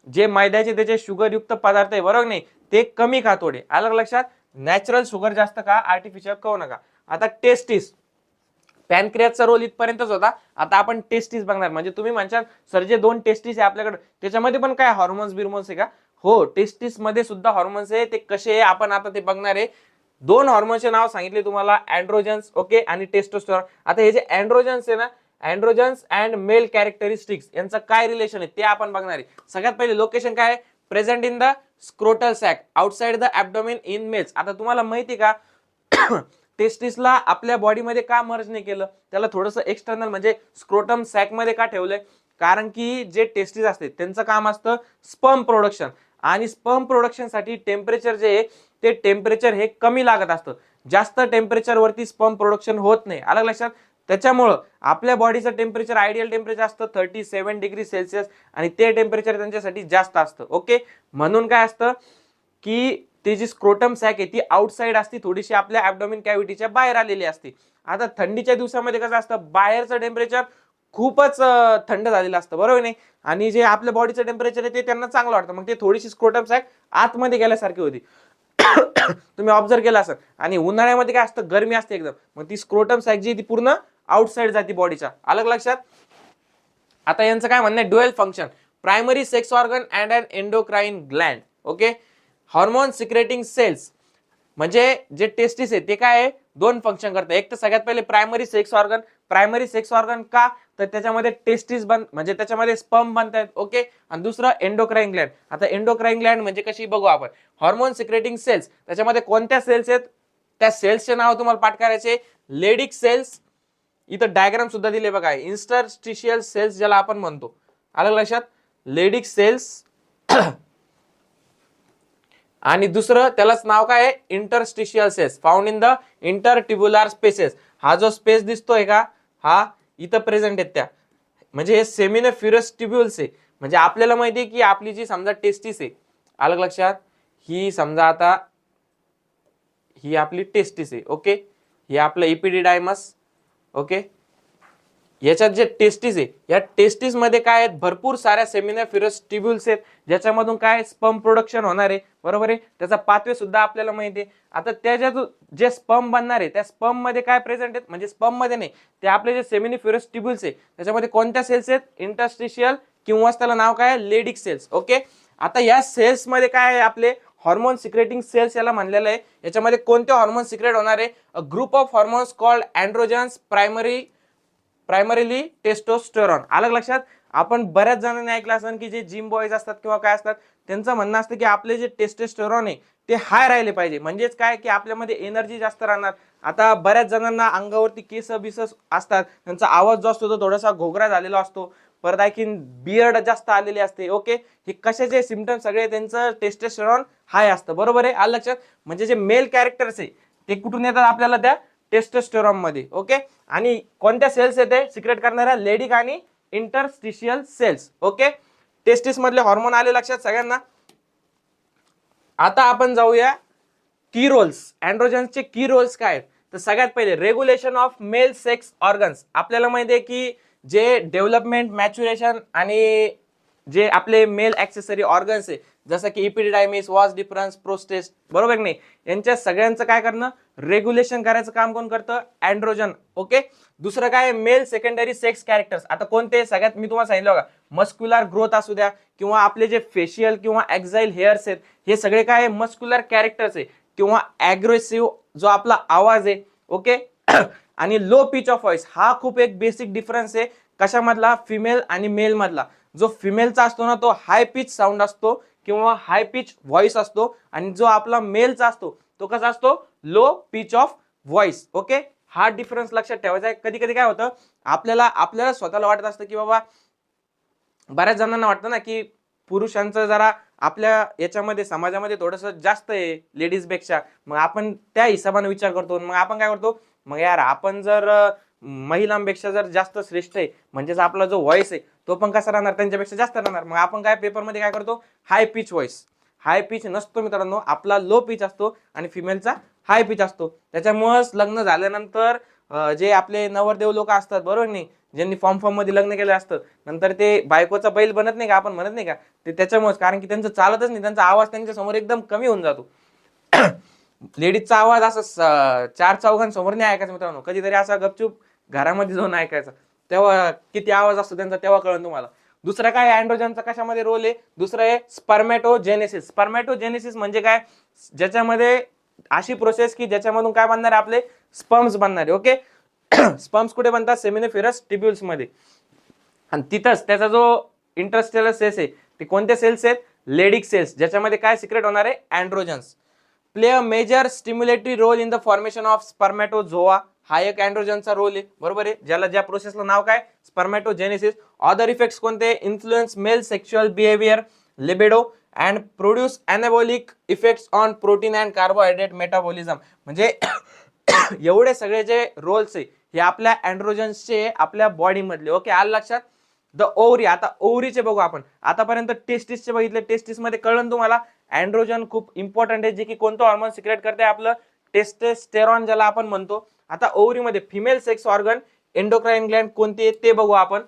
जे मैद्याचे त्याचे शुगरयुक्त पदार्थ आहे बरोबर नाही ते कमी खा थोडे. अलग लक्षात, नॅचरल शुगर जास्त खा, आर्टिफिशियल खाऊ नका. आता टेस्टिस, पॅनक्रियाचा रोल इथपर्यंतच होता, आता आपण टेस्टिस बघणार. म्हणजे तुम्ही म्हणशाल सर जे 2 टेस्टिस आहे आपल्याकडे त्याच्यामध्ये पण काय हॉर्मोन्स बिर्मोन्स आहे का? हो, टेस्टिस मध्ये सुद्धा हॉर्मोन्स आहे, ते कसे आहे आपण आता ते बघणार आहे. 2 हॉर्मोनचे नाव सांगितले तुम्हाला, अँड्रोजन्स ओके आणि टेस्टोस्टेरॉन. आता हे जे अँड्रोजन्स आहे ना, अँड्रोजन्स अँड मेल कॅरेक्टरिस्टिक्स यांचं काय रिलेशन आहे ते आपण बघणार आहे. सगळ्यात पहिले लोकेशन काय आहे, present in the scrotal sac outside the abdomen in males. आता तुम्हाला माहिती का टेस्टिसला आपल्या बॉडीमध्ये का मर्ज नाही केलं, त्याला थोडंसं एक्सटर्नल म्हणजे स्क्रोटम सॅक मध्ये का ठेवलंय, कारण की जे टेस्टिस असते त्यांचं काम असतं स्पर्म प्रोडक्शन, आणि स्पर्म प्रोडक्शन साठी टेम्परेचर जे आहे ते टेम्परेचर हे कमी लागत असतं, जास्त टेम्परेचर वरती स्पर्म प्रोडक्शन होत नाही. अलग लक्षात, त्याच्यामुळं आपल्या बॉडीचं टेम्परेचर आयडियल टेम्परेचर असतं 37 डिग्री सेल्सिअस, आणि ते टेम्परेचर त्यांच्यासाठी जास्त असतं. ओके, म्हणून काय असतं की ती जी स्क्रोटम सॅक आहे ती आउटसाइड असते, थोडीशी आपल्या ॲब्डोमेन कॅव्हिटीच्या बाहेर आलेली असते. आता थंडीच्या दिवसामध्ये कसं असतं, बाहेरचं टेम्परेचर खूपच थंड झालेलं असतं बरोबर नाही, आणि जे आपल्या बॉडीचं टेम्परेचर आहे ते त्यांना चांगलं वाटतं, मग ते थोडीशी स्क्रोटम सॅक आतमध्ये गेल्यासारखी होती. तुम्ही ऑब्झर्व केला असेल. आणि उन्हाळ्यामध्ये काय असतं, गरमी असते एकदम, मग ती स्क्रोटम सॅक जी ती पूर्ण आउटसाइड जाते बॉडीच्या. अलग लक्षात. आता यांचं काय म्हणणं आहे, dual function, primary sex organ and an endocrine gland. Okay, hormone secreting cells, म्हणजे जे टेस्टिस आहे ते काय आहे, 2 फंक्शन करतात. एक तर सगळ्यात पहिले primary sex organ. Primary sex organ का, तर त्याच्यामध्ये टेस्टिस म्हणजे त्याच्यामध्ये स्पर्म बनतात. ओके, आणि दुसरं एंडोक्राइन ग्लँड. आता एंडोक्राइन ग्लँड म्हणजे कशी बघू आपण, हॉर्मोन सिक्रेटिंग सेल्स, त्याच्यामध्ये कोणत्या सेल्स आहेत, त्या सेल्सचे नाव तुम्हाला पाठ करायचे, लेडिक सेल्स, इथं डायग्राम सुद्धा दिले बघा, इंटरस्टिशियल सेल्स ज्याला आपण म्हणतो. अलग लक्षात, लेडिक सेल्स आणि दुसरं त्यालाच नाव काय आहे, interstitial cells, found in the intertubular spaces. हा जो स्पेस दिसतोय का, हा इथं प्रेझेंट आहेत त्या, म्हणजे हे सेमिनिफरस ट्युब्युल्स आहे. म्हणजे आपल्याला माहिती आहे की आपली जी समजा टेस्टिस आहे, अलग लक्षात, ही समजा आता ही आपली टेस्टिस आहे. ओके, हे आपलं इपिडिडायमस. ओके, याच्यात जे टेस्टिस आहे, या टेस्टिस मध्ये काय आहेत, भरपूर साऱ्या सेमिनिफरस ट्युब्युल्स आहेत, ज्याच्यामधून काय स्पर्म प्रोडक्शन होणार आहे बरोबर आहे, त्याचा पाथवे सुद्धा आपल्याला माहिती आहे. आता त्याच्यात जे स्पर्म बनणार आहे त्या स्पर्म मध्ये काय प्रेझेंट आहेत, म्हणजे स्पर्म मध्ये नाही, ते आपले जे सेमिनिफरस ट्युब्युल्स आहे त्याच्यामध्ये कोणत्या सेल्स आहेत, इंटरस्टिशियल, किंवा त्याला नाव काय, लेडिक सेल्स. ओके, आता या सेल्स मध्ये काय आहे, आपले हॉर्मोन सिक्रेटिंग सेल्स याला म्हणलेलं आहे. याच्यामध्ये कोणते हॉर्मोन सिक्रेट होणार आहे, a group of hormones called androgens, primarily testosterone. अलग लक्षात, आपण बऱ्याच जणांनी ऐकलं असेल की जे जिम बॉयज असतात किंवा काय असतात त्यांचं म्हणणं असतं की आपले जे टेस्टोस्टेरॉन आहे ते हाय राहिले पाहिजे, म्हणजेच काय की आपल्यामध्ये एनर्जी जास्त राहणार. आता बऱ्याच जणांना अंगावरती केस बिस असतात, त्यांचा आवाज जो असतो तो थोडासा घोगरा झालेला असतो, परत आणखीन बियर्ड जास्त आलेली असते. ओके, हे कशाचे सिम्पटम, सगळे त्यांचं टेस्टोस्टेरॉन हाय असतं बरोबर आहे. आलं लक्षात, म्हणजे जे मेल कॅरेक्टर्स आहे ते कुठून येतात आपल्याला, त्या टेस्टोस्टेरॉन मध्ये. ओके, आणि कोणत्या सेल्स येते सिक्रेट करणाऱ्या, लेडिक आणि इंटरस्टिशियल सेल्स. ओके, टेस्टिस मधले हॉर्मोन आले लक्षात सगळ्यांना. आता आपण जाऊया की रोल्स, अँड्रोजन्सचे की रोल्स काय आहेत. तर सगळ्यात पहिले regulation of male sex organs. आपल्याला माहिती आहे की जे डेव्हलपमेंट, मॅच्युरेशन आणि जे आपले मेल ऍक्सेसरी ऑर्गन्स आहे जसं की इपिडिडायमिस, वॉस डिफरन्स, प्रोस्टेट बरोबर नाही, यांच्या सगळ्यांचं काय करणं, रेग्युलेशन करायचं काम कोण करतं, अँड्रोजन. ओके, दुसरं काय, मेल सेकंडरी सेक्स कॅरेक्टर्स. आता कोणते, सगळ्यात मी तुम्हाला सांगितलं बघा, मस्क्युलर ग्रोथ असू द्या किंवा आपले जे फेशियल किंवा एक्झाईल हेअर्स आहेत, हे सगळे काय मस्क्युलर कॅरेक्टर्स आहे, किंवा अग्रेसिव्ह जो आपला आवाज आहे. ओके, आणि लो पिच ऑफ व्हॉइस, हा खूप एक बेसिक डिफरन्स आहे कशामधला, फिमेल आणि मेल मधला. जो फिमेलचा असतो ना तो हाय पिच साऊंड असतो किंवा हाय पिच व्हॉइस असतो, आणि जो आपला मेलचा असतो तो कसा असतो, low pitch of voice. Okay, हा डिफरन्स लक्षात ठेवायचा आहे. कधी कधी काय होतं, आपल्याला स्वतःला वाटत असतं की बाबा, बऱ्याच जणांना वाटतं ना की पुरुषांचं जरा आपल्या याच्यामध्ये समाजामध्ये थोडस जास्त आहे लेडीज पेक्षा, मग आपण त्या हिशोबाने विचार करतो. मग आपण काय करतो, मग यार आपण जर महिलांपेक्षा जर जास्त श्रेष्ठ आहे, म्हणजेच आपला जो व्हॉइस आहे तो पण कसा राहणार, त्यांच्यापेक्षा जास्त राहणार. मग आपण काय पेपरमध्ये काय करतो, हाय पिच व्हॉइस. हाय पिच नसतो मित्रांनो, आपला लो पिच असतो आणि फिमेलचा हाय पिच असतो. त्याच्यामुळेच लग्न झाल्यानंतर जे आपले नवरदेव लोक असतात बरोबर नाही, ज्यांनी फॉर्म मध्ये लग्न केलं असतं, नंतर ते बायकोचा बैल बनत नाही का, आपण म्हणत नाही का, ते त्याच्यामुळेच, कारण की त्यांचं चालतच नाही, त्यांचा आवाज त्यांच्या समोर एकदम कमी होऊन जातो. लेडीजचा आवाज असा चार चौघांसमोर नाही ऐकायचा मित्रांनो, कधीतरी असा गपचूप घरामध्ये जाऊन ऐकायचा, तेव्हा किती आवाज असतो त्यांचा तेव्हा कळेल तुम्हाला. दुसरा काय अँड्रोजनचा कशामध्ये रोल आहे, दुसरं आहे स्पर्मॅटोजेनेसिस. स्पर्मॅटोजेनेसिस म्हणजे काय, ज्याच्यामध्ये अशी प्रोसेस की ज्याच्यामधून काय बनणार आहे, आपले स्पर्म्स बनणार आहे. ओके, स्पर्म्स कुठे बनतात, सेमिनिफेरस ट्युब्युल्स मध्ये. आणि तिथंच त्याचा जो इंटरस्टेलर सेल्स आहे ते कोणते सेल्स आहेत, लेडिक सेल्स, ज्याच्यामध्ये काय सिक्रेट होणार आहे, androgens. Play a major stimulatory role in the formation of spermatozoa. हा एक अँड्रोजनचा रोल आहे बरोबर आहे, ज्याला ज्या प्रोसेसला नाव काय, स्पर्मॅटोजेनेसिस. अदर इफेक्ट्स कोणते, influence male sexual behaviour, libido and produce anabolic effects on protein and carbohydrate metabolism. म्हणजे एवढे सगळे जे रोल्स आहे हे आपल्या अँड्रोजन्सचे आपल्या बॉडी मधले. ओके, आलं लक्षात. द ओव्हरी, आता ओव्हरीचे बघू आपण. आतापर्यंत टेस्टिसचे बघितले, टेस्टिस मध्ये कळलं तुम्हाला अँड्रोजन खूप इम्पॉर्टंट आहे, जे की कोणतं हॉर्मोन सिक्रेट करते, आपलं टेस्टोस्टेरॉन ज्याला आपण म्हणतो. आता ओव्हरी मध्ये फिमेल सेक्स ऑर्गन एंडोक्राइन ग्लॅंड कोणते ते बघू आपण.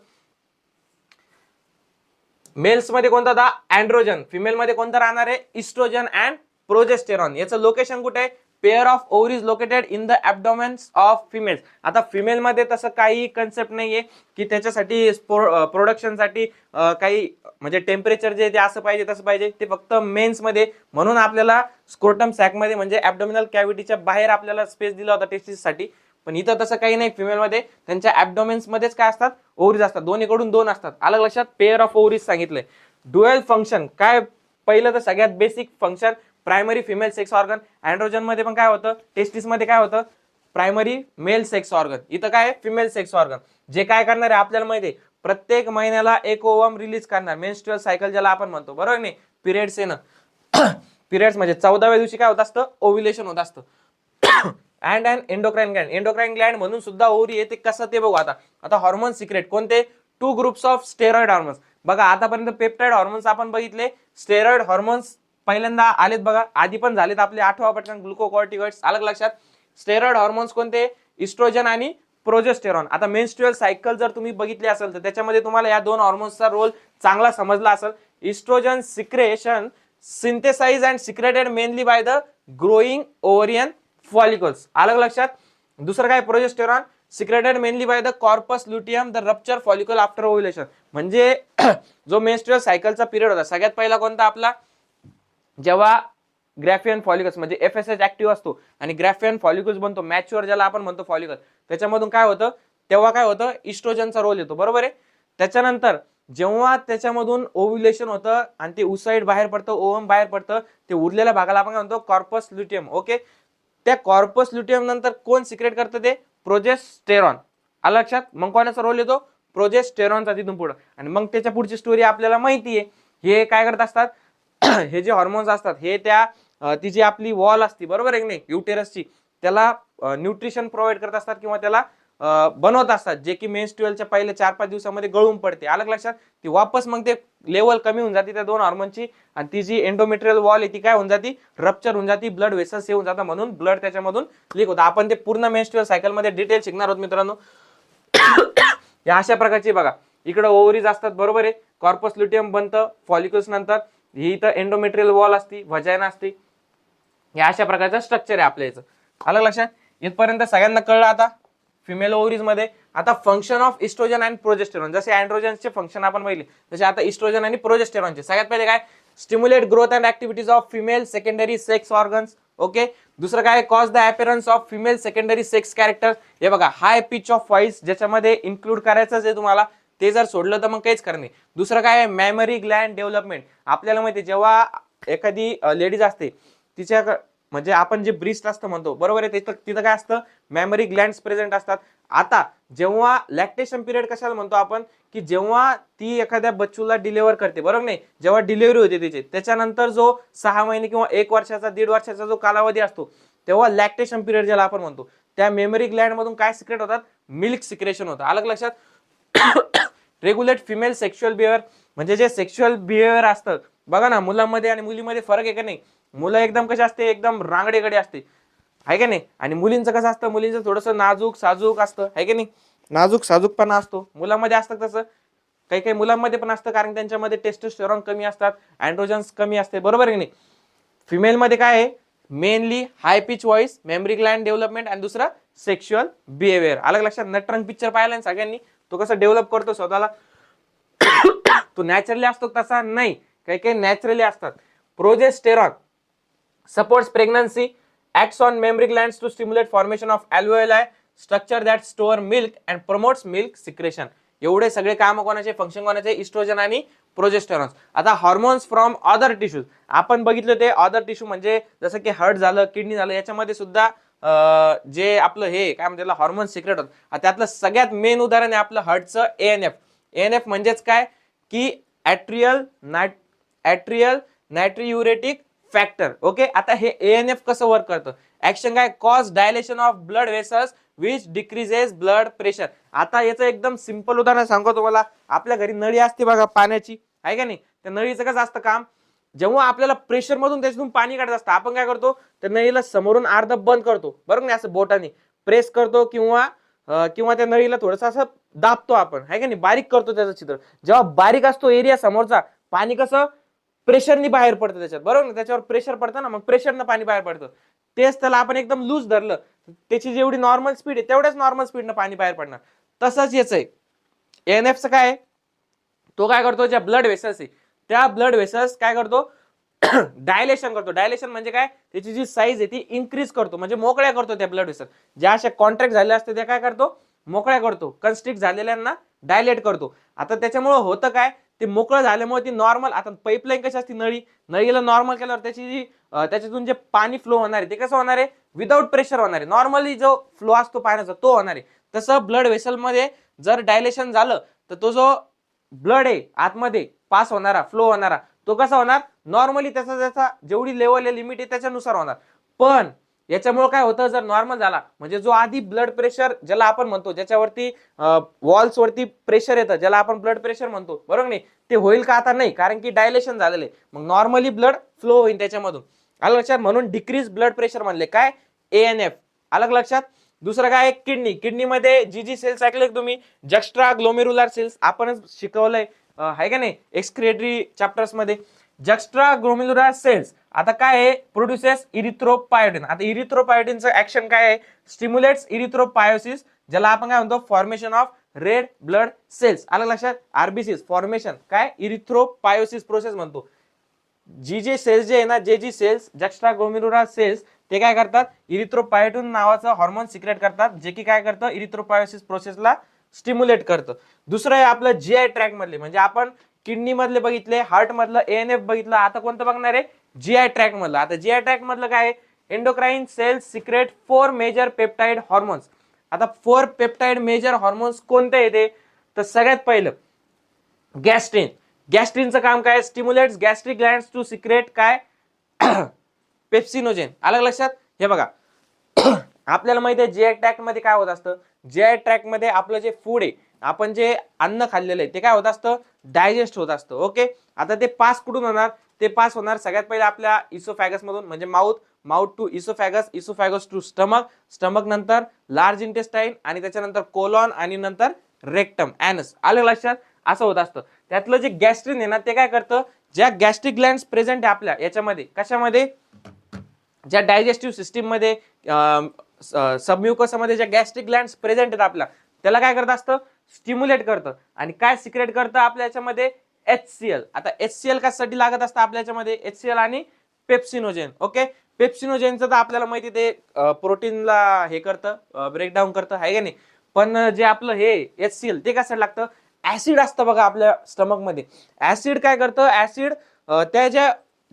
मेल्स मध्ये कोणता होता, अँड्रोजन. फिमेल मध्ये कोणता राहणार आहे, इस्ट्रोजन अँड प्रोजेस्टेरॉन. याचं लोकेशन कुठे आहे, pair of ovaries located in the abdomens of females. आता फिमेल मध्ये तसं काही कन्सेप्ट नाहीये की त्याच्यासाठी प्रोडक्शनसाठी काही म्हणजे टेम्परेचर जे ते असं पाहिजे तसं पाहिजे, ते फक्त मेन्स मध्ये. म्हणून आपल्याला स्क्रोटम सॅक मध्ये म्हणजे ॲब्डोमिनल कॅव्हिटीच्या बाहेर आपल्याला स्पेस दिला होता टेस्टिस साठी. पण इथं तसं काही नाही, फिमेल मध्ये त्यांच्या ॲब्डोमेन्स मध्येच काय असतात, ओव्हरीज असतात, दोन्हीकडून दोन असतात. अलग लक्षात, पेअर ऑफ ओव्हरीज सांगितलंय. ड्युअल फंक्शन काय, पहिलं तर सगळ्यात basic function primary female sex organ. Androgen मध्ये पण काय होतं, टेस्टिस मध्ये काय होतं, प्रायमरी मेल सेक्स ऑर्गन. इथं काय फिमेल सेक्स ऑर्गन, जे काय करणार आहे आपल्याला माहिती आहे, प्रत्येक महिन्याला एक ओवम रिलीज करणार, मेन्स्ट्रुअल सायकल ज्याला आपण म्हणतो बरोबर नाही, पिरियड्स येणं. पिरियड्स म्हणजे 14व्या दिवशी काय होत असतं, ओव्युलेशन होत असतं. And endocrine Gland, endocrine Gland म्हणून सुद्धा ओव्हरी आहे, ते कसं ते बघू. आता हॉर्मोन सिक्रेट कोणते, two groups of steroid hormones. बघा आतापर्यंत पेप्टाइड हॉर्मोन्स आपण बघितले, स्टेरॉइड हॉर्मोन्स पहिल्यांदा आलेत बघा, आधी पण झालेत आपले 8वा पटकन ग्लुकोकॉर्टिकॉइड्स. अलग लक्षात. स्टेरॉइड हॉर्मोन्स कोणते, इस्ट्रोजन आणि प्रोजेस्टेरॉन. आता मेन्स्ट्रुअल सायकल जर तुम्ही बघितली असेल तर त्याच्यामध्ये तुम्हाला या दोन हॉर्मोन्सचा रोल चांगला समजला असेल. Oestrogen secretion synthesise and secreted mainly by the growing ovarian follicles. अलग लक्षात. दुसरं काय, progesterone secreted mainly by the corpus luteum the rupture follicle after ovulation. म्हणजे जो मेन्स्ट्रुअल सायकलचा पिरियड होता सगळ्यात पहिला कोणता आपला, जेव्हा ग्रॅफियन फॉलिकल्स म्हणजे FSH ऍक्टिव्ह असतो आणि ग्रॅफियन फॉलिकल्स बनतो, मॅच्युअर ज्याला आपण म्हणतो फॉलिकल, त्याच्यामधून काय होतं, तेव्हा काय होतं, इस्ट्रोजनचा रोल येतो बरोबर आहे. त्याच्यानंतर जेव्हा त्याच्यामधून ओव्युलेशन होतं आणि ते उसाईड बाहेर पडतं, ओव्हम बाहेर पडतं, ते उरलेल्या भागाला आपण काय म्हणतो, कॉर्पस ल्युटियम. ओके, त्या कॉर्पस ल्युटियम नंतर कोण सिक्रेट करतं, ते प्रोजेस्टेरॉन. आलं लक्षात. मग कोणाचा रोल येतो, प्रोजेस्टेरॉनचा तिथून पुढे. आणि मग त्याच्या पुढची स्टोरी आपल्याला माहिती आहे. हे काय करत असतात, हे जे हॉर्मोन्स असतात हे त्या ती जी आपली वॉल असते बरोबर आहे की नाही युटेरसची, त्याला न्यूट्रिशन प्रोव्हाइड करत असतात किंवा त्याला बनवत असतात, जे की मेन्स्ट्रुअलच्या पहिल्या 4-5 दिवसामध्ये गळून पडते. अलग लक्षात. ती वापस मग ते लेवल कमी होऊन जाते त्या दोन हॉर्मोनची, आणि ती जी एंडोमेट्रियल वॉल आहे ती काय होऊन जाती, रप्चर होऊन जाती, ब्लड वेसल्स येऊन जातात, म्हणून ब्लड त्याच्यामधून लीक होतं. आपण ते पूर्ण मेन्स्ट्रुअल सायकल मध्ये डिटेल शिकणार आहोत मित्रांनो. या अशा प्रकारची बघा, इकडे ओव्हरीज असतात बरोबर आहे, कॉर्पस ल्युटियम बनतं फॉलिकल्स नंतर, ही इथं एंडोमेट्रियल वॉल असती, व्हाजाइना असते. या अशा प्रकारचं स्ट्रक्चर आहे आपल्या याचं. अलग लक्षात. इथपर्यंत सगळ्यांना कळलं आता फिमेल ओव्हरीज मध्ये. आता function of estrogen and progesterone, जसे अँड्रोजनचे फंक्शन आपण पाहिले तसे आता इस्ट्रोजन आणि प्रोजेस्टेरॉनचे. सगळ्यात पहिले काय, stimulate growth and activities of female secondary sex organs. Okay, दुसरं काय, cause the appearance of female secondary sex character. हे बघा, हाय पिच ऑफ व्हॉइस ज्याच्यामध्ये इन्क्लूड करायचंच आहे तुम्हाला, ते जर सोडलं तर मग काहीच करणे. दुसरं काय, मेमरी ग्लँड डेव्हलपमेंट. आपल्याला माहिती जेव्हा एखादी लेडीज असते तिच्या म्हणजे आपण जे ब्रीस्ट असतं म्हणतो, बरोबर आहे, तिथं काय असतं, मॅमरी ग्लँड्स प्रेझेंट असतात. आता जेव्हा लॅक्टेशन पिरियड कशाला म्हणतो आपण, की जेव्हा ती एखाद्या बच्चूला डिलिव्हर करते, बरोबर नाही, जेव्हा डिलिव्हरी होते तिची, त्याच्यानंतर जो 6 महिने किंवा 1 वर्षाचा 1.5 वर्षाचा जो कालावधी असतो, तेव्हा लॅक्टेशन पिरियड ज्याला आपण म्हणतो, त्या मेमरी ग्लँड मधून काय सिक्रेट होतात, मिल्क सिक्रेशन होतं. आलं लक्षात. रेग्युलेट फिमेल सेक्शुअल बिहेवियर, म्हणजे जे सेक्शुअल बिहेवियर असतं बघा ना, मुलांमध्ये आणि मुलीमध्ये फरक आहे का नाही. मुलं एकदम कशी असते, एकदम रांगडेगडे असते, आहे का नाही, आणि मुलींचं कसं असतं, मुलींचं थोडंसं नाजूक साजूक असतं, आहे का नाही, नाजूक साजूकपणा असतो. मुलांमध्ये असतं तसं, काही काही मुलांमध्ये पण असतं, कारण त्यांच्यामध्ये टेस्टोस्टेरॉन कमी असतात, अँड्रोजन्स कमी असते, बरोबर आहे की नाही. फिमेलमध्ये काय आहे, mainly high pitch voice, mammary gland development, आणि दुसरं सेक्शुअल बिहेवियर. अलग लक्षात. नटरंग पिक्चर पाहिला ना सगळ्यांनी, तो कसं डेव्हलप करतो स्वतःला, तो नॅचरली असतो तसा नाही, काही काही नॅचरली असतात. Progesterone supports pregnancy, acts on mammary glands to stimulate formation of alveoli, structure that store milk and promotes milk secretion. एवढे सगळे काम कोणाचे, फंक्शन कोणाचे, इस्ट्रोजन आणि प्रोजेस्टेरॉन. आता हॉर्मोन्स फ्रॉम अदर टिश्यूज, आपण बघितलं ते अदर टिश्यू म्हणजे जसं की हार्ट झालं, किडनी झालं, याच्यामध्ये सुद्धा जे आपलं हे काय म्हणतात, हॉर्मोन सिक्रेट होत. त्यातलं सगळ्यात मेन उदाहरण आहे आपलं हार्टचं एएनएफ. एएनएफ म्हणजेच काय, की ॲट्रियल नायट्रियुरेटिक फॅक्टर. ओके. आता हे एएनएफ कसं वर्क करतं, ऍक्शन काय, cause dilation of blood vessels which decreases blood pressure. आता याचं एकदम सिंपल उदाहरण सांगतो तुम्हाला. आपल्या घरी नळी असते बघा पाण्याची, आहे का नाही, त्या नळीचं कसं असतं काम, जेव्हा आपल्याला प्रेशर मधून त्याच्यातून पाणी काढत असतं, आपण काय करतो, त्या नळीला समोरून अर्ध बंद करतो, बरोबर नाही, असं बोटाने प्रेस करतो, किंवा त्या नळीला थोडस असं दाबतो आपण, आहे का नाही, बारीक करतो त्याचं चित्र. जेव्हा बारीक असतो एरिया समोरचा, पाणी कसं प्रेशरनी बाहेर पडतं त्याच्यात, बरोबर ना, त्याच्यावर प्रेशर पडतं ना, मग प्रेशरनं पाणी बाहेर पडतं. तेच त्याला आपण एकदम लूज धरलं, त्याची जेवढी नॉर्मल स्पीड आहे तेवढ्याच नॉर्मल स्पीडनं पाणी बाहेर पडणार. तसंच याच आहे एएनएफचं काय आहे, तो काय करतो, ज्या ब्लड वेसल्स आहे त्या ब्लड वेसल्स काय करतो, डायलेशन करतो. डायलेशन म्हणजे काय, त्याची जी साईज आहे ती इन्क्रीज करतो, म्हणजे मोकळ्या करतो त्या ब्लड वेसल. ज्या अशा कॉन्ट्रॅक्ट झाल्या असते त्या काय करतो, मोकळ्या करतो. कन्स्ट्रिक्ट झालेल्यांना डायलेट करतो. आता त्याच्यामुळे होतं काय, ते मोकळं झाल्यामुळे ती नॉर्मल, आता पाईपलाईन कशी असते, नळीला नॉर्मल केल्यावर त्याची जी त्याच्यातून जे पाणी फ्लो होणार आहे ते कसं होणार आहे, विदाऊट प्रेशर होणार आहे. नॉर्मली जो फ्लो असतो पाण्याचा तो होणार आहे. तसं ब्लड वेसल मध्ये जर डायलेशन झालं तर तो जो ब्लड आहे आतमध्ये पास होणारा, फ्लो होणारा, तो कसा होणार, नॉर्मली त्याचा जेवढी लेवल आहे, लिमिट आहे त्याच्यानुसार होणार. पण याच्यामुळे काय होतं, जर नॉर्मल झाला म्हणजे जो आधी ब्लड प्रेशर ज्याला आपण म्हणतो, ज्याच्यावरती वॉल्स वरती प्रेशर येतं, ज्याला आपण ब्लड प्रेशर म्हणतो, बरोबर नाही, ते होईल का, आता नाही, कारण की डायलेशन झालेलं आहे. मग नॉर्मली ब्लड फ्लो होईल त्याच्यामधून. अलग लक्षात. म्हणून डिक्रीज ब्लड प्रेशर म्हणले काय, एएनएफ. अलग लक्षात. दुसरं काय, किडनी. किडनीमध्ये जी सेल्स ऐकले तुम्ही, जक्स्ट्रा ग्लोमेरुलर सेल्स, आपणच शिकवलंय आहे का नाही एक्सक्रिएटरी चॅप्टर्स मध्ये. जक्स्ट्रा ग्लोमेरुलर सेल्स आता काय आहे, प्रोड्युसेस इरिथ्रोपायोटिन. आता इरिथ्रोपायोटिनचं ऍक्शन काय आहे, स्टिम्युलेट्स इरिथ्रोपायोसिस, ज्याला आपण काय म्हणतो, formation of red blood cells. आलं लक्षात. आरबीसीस फॉर्मेशन काय, इरिथ्रोपायोसिस प्रोसेस म्हणतो. जे सेल्स जे आहे ना, जी सेल्स जक्स्ट्रा ग्लोमेरुलर सेल्स, ते काय करतात, इरिथ्रोपायोटिन नावाचं हॉर्मोन सिक्रेट करतात, जे की काय करतं, इरिथ्रोपायोसिस प्रोसेसला स्टिम्युलेट करतं. दुसरं आहे आपलं जीआय ट्रॅक मधले, म्हणजे आपण किडनी मधले बघितले, हार्ट मधलं एएनएफ बघितलं, आता कोणतं बघणार आहे, जीआय ट्रॅक मधलं. आता जीआय ट्रॅक मधलं काय आहे, endocrine cells secrete 4 major peptide hormones. आता 4 पेप्टाइड मेजर हॉर्मोन्स कोणते येते, तर सगळ्यात पहिलं गॅस्ट्रिन. गॅस्ट्रिनचं काम काय, स्टिम्युलेट्स गॅस्ट्रिक ग्लँड्स टू सिक्रेट काय, पेप्सिनोजेन. अलग लक्षात. हे बघा आपल्याला माहिती आहे जीआय ट्रॅक्ट मध्ये काय होत असतं, जीआय ट्रॅक्ट मध्ये आपलं जे फूड आहे, आपण जे अन्न खाल्लेलं आहे ते काय होत असतं, डायजेस्ट होत असतं. ओके. आता ते पास कुठून होणार, ते पास होणार सगळ्यात पहिले आपल्या इसोफॅगस मधून, म्हणजे mouth to oesophagus, oesophagus to stomach, stomach नंतर लार्ज इंटेस्टाईन, आणि त्याच्यानंतर कोलॉन, आणि नंतर रेक्टम, ॲनस. आलं लक्षात. असं होत असतं. त्यातलं जे गॅस्ट्रिन आहे ना, ते काय करतं, ज्या गॅस्ट्रिक ग्लँड्स प्रेझेंट आहे आपल्या याच्यामध्ये, कशामध्ये, ज्या डायजेस्टिव्ह सिस्टीम मध्ये, सबम्युकसमध्ये ज्या गॅस्ट्रिक ग्लँड्स प्रेझेंट आहेत आपल्या, त्याला काय करत असतं, स्टिम्युलेट करतं. आणि काय सिक्रेट करतं आपल्या याच्यामध्ये, HCl. आता HCl कशासाठी लागत असतं आपल्या याच्यामध्ये, HCl आणि पेप्सिनोजेन. ओके. पेप्सिनोजेनचं तर आपल्याला माहिती, ते प्रोटीनला हे करतं, ब्रेकडाऊन करतं, आहे का नाही. पण जे आपलं हे HCl ते कशासाठी लागतं, ऍसिड असतं बघा आपल्या स्टमक मध्ये. ऍसिड काय करतं, ऍसिड त्या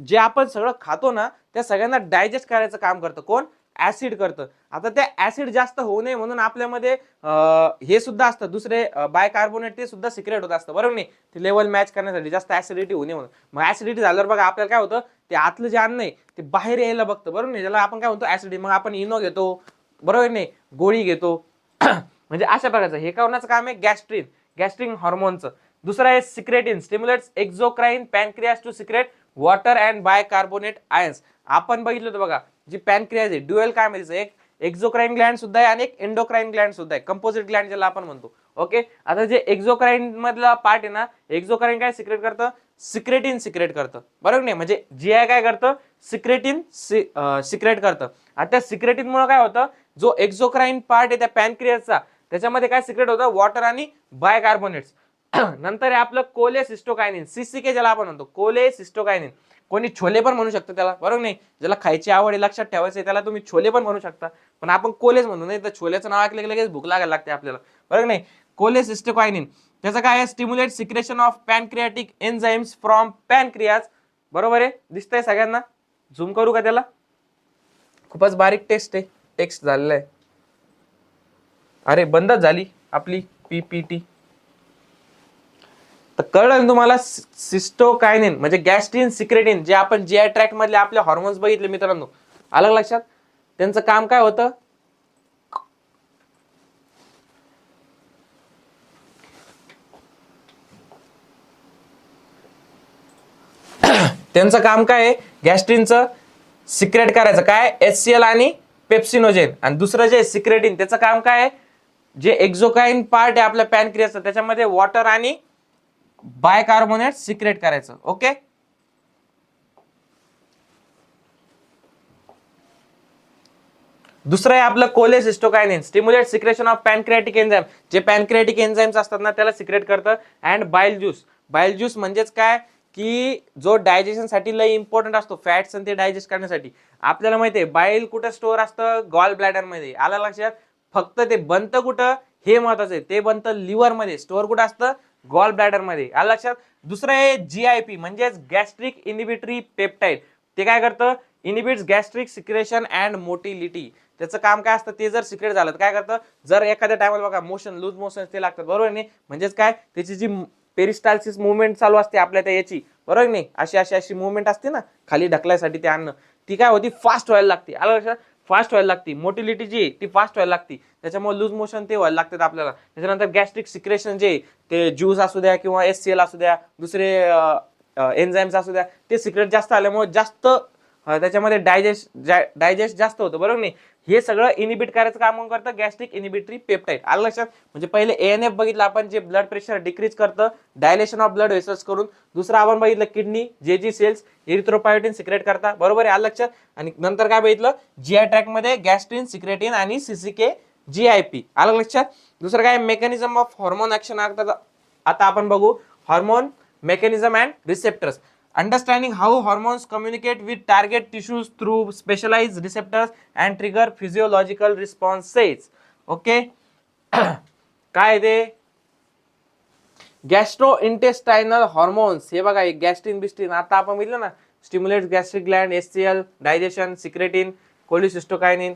जे आपण सगळं खातो ना, त्या सगळ्यांना डायजेस्ट करायचं काम करतं. कोण? ऍसिड करतं. आता त्या ऍसिड जास्त होऊ नये म्हणून आपल्यामध्ये हे सुद्धा असतं, दुसरे बायकार्बोनेट ते सुद्धा सिक्रेट होत असतं, बरोबर नाही? ते लेवल मॅच करण्यासाठी, जास्त ऍसिडिटी होऊ नये म्हणून. मग ऍसिडिटी झाल्यावर बघा आपल्याला काय होतं, ते आतलं जे अन्न आहे ते बाहेर यायला बघतं, बरोबर नाही? ज्याला आपण काय म्हणतो ऍसिडिटी. मग आपण इनो घेतो, बरोबर नाही, गोळी घेतो. म्हणजे अशा प्रकारचं हे कोणाचं काम आहे? गॅस्ट्रिन हॉर्मोनचं. दुसरं आहे secretin, stimulates exocrine pancreas to secrete water and bicarbonate ions. आपण बघितलं होतं बघा, जी पॅनक्रियाज आहे ड्युअल काय माहिती, एक एक्झोक्राईन ग्लँड सुद्धा आहे आणि एक एंडोक्राईन ग्लँड सुद्धा आहे, कंपोजिट ग्लँड ज्याला आपण म्हणतो. ओके, आता जे एक्झोक्राईन मधला पार्ट आहे ना, एक्झोक्राईन काय सिक्रेट करतं? सिक्रेटिन सिक्रेट करतं, बरोबर नाही? म्हणजे जीआय काय करतं? सिक्रेटिन सिक्रेट करतं. आता त्या सिक्रेटिन मुळे काय होतं, जो एक्झोक्राईन पार्ट आहे त्या पॅनक्रियाचा, त्याच्यामध्ये काय सिक्रेट होतं? वॉटर आणि बायकार्बोनेट्स. नंतर आहे आपलं कोलेसिस्टोकायनिन, सीसीके ज्याला आपण म्हणतो, कोलेसिस्टोकायनिन. कोणी छोले पण म्हणू शकतं त्याला, बरोबर नाही? ज्याला खायची आवड आहे, लक्षात ठेवायचं त्याला तुम्ही छोले पण म्हणू शकता, पण आपण कोलेच म्हणू, नाही तर छोल्याचं नाव ऐकलं की लगेच भूक लागायला लागते आपल्याला, बरोबर नाही? कोलेसिस्टोकायनिन त्याचं काय आहे? Stimulate secretion of pancreatic enzymes from pancreas. बरोबर आहे? दिसतंय सगळ्यांना? झूम करू का त्याला? खूपच बारीक टेक्स्ट झालेलं आहे. अरे बंदच झाली आपली पीपीटी. तर कळलं तुम्हाला? सिस्टोकायनिन म्हणजे गॅस्ट्रिन सिक्रेटिन, जे आपण जीआय ट्रॅक्ट मधले आपले हॉर्मोन्स बघितले मित्रांनो, आलं लक्षात? त्यांचं काम काय होतं? त्यांचं काम काय आहे? गॅस्ट्रिनचं सिक्रेट करायचं, काय? HCl आणि पेप्सिनोजेन. आणि दुसरं जे सिक्रेटिन त्याचं काम काय आहे? जे एक्झोकाइन पार्ट आहे आपल्या पॅनक्रियाचं, त्याच्यामध्ये वॉटर आणि बायकार्बोनेट सिक्रेट करायचं. ओके, दुसरं आहे आपलं cholecystokinin, stimulate secretion of pancreatic enzyme. जे पॅनक्रियाटिक एन्झाइम्स असतात ना त्याला सिक्रेट करतं. अँड बाईल ज्यूस. बाईल ज्यूस म्हणजेच काय की जो डायजेशन साठी लय इम्पॉर्टंट असतो, फॅट्स आणि ते डायजेस्ट करण्यासाठी. आपल्याला माहिती आहे बाईल कुठं स्टोअर असतं? गॉल ब्लॅडर मध्ये. आला लक्षात? फक्त ते बनतं कुठं हे महत्वाचं आहे, ते बनतं लिव्हर मध्ये. स्टोअर कुठं असतं? गॉल ब्लॅडर मध्ये. आला लक्षात? दुसरं आहे जीआयपी म्हणजेच गॅस्ट्रिक इनिबिटरी पेप्टाइड. ते काय करतं? Inhibits gastric secretion and motility. त्याचं काम काय असतं? ते जर सिक्रेट झालं तर काय करतं? जर एखाद्या टायमाला बघा मोशन, लूज मोशन ते लागतात, बरोबर नाही? म्हणजेच काय, त्याची जी पेरिस्टाल्सिस मुवमेंट चालू असते आपल्या त्या याची, बरोबर नाही? अशी अशी अशी मुवमेंट असते ना खाली ढकलायसाठी ते अन्न, ती काय होती? फास्ट व्हायला लागते. आलं लक्षात? फास्ट व्हायला लागते. मोटिलिटी जी ती फास्ट व्हायला लागते, त्याच्यामुळे लूज मोशन ते व्हायला लागतात आपल्याला. त्याच्यानंतर गॅस्ट्रिक सिक्रेशन जे ते ज्यूस असू द्या किंवा HCl असू द्या, दुसरे एन्झाइम्स असू द्या, ते सिक्रेट जास्त आल्यामुळे जास्त त्याच्यामध्ये डायजेस्ट जास्त होतं, बरोबर नाही? हे सगळं इनिबिट करायचं काम करतं गॅस्ट्रिक इनिबिटरी पेप्टाइड. आलं लक्षात? म्हणजे पहिले ANF बघितलं आपण, जे ब्लड प्रेशर डिक्रीज करतं, डायलेशन ऑफ ब्लड व्हेसल्स करून. दुसरं आपण बघितलं किडनी, जे सेल्स इरिथ्रोपायोटिन सिक्रेट करतात, बरोबर आहे? आलं लक्षात? आणि नंतर काय बघितलं? जीआय ट्रॅक्ट मध्ये गॅस्ट्रिन सिक्रेटिन आणि सीसीके जीआयपी. आलं लक्षात? दुसरं काय? Mechanism of hormone action. आता आपण बघू hormone mechanism and receptors. Understanding how hormones communicate with target tissues through specialized receptors and trigger physiological responses. Okay, काय ते? Gastro intestinal hormones. हे बघा, गॅस्ट्रिन बिस्ट्रिन आता आपण बघितलं ना, stimulate gastric gland, HCl, digestion, secretin, cholecystokinin.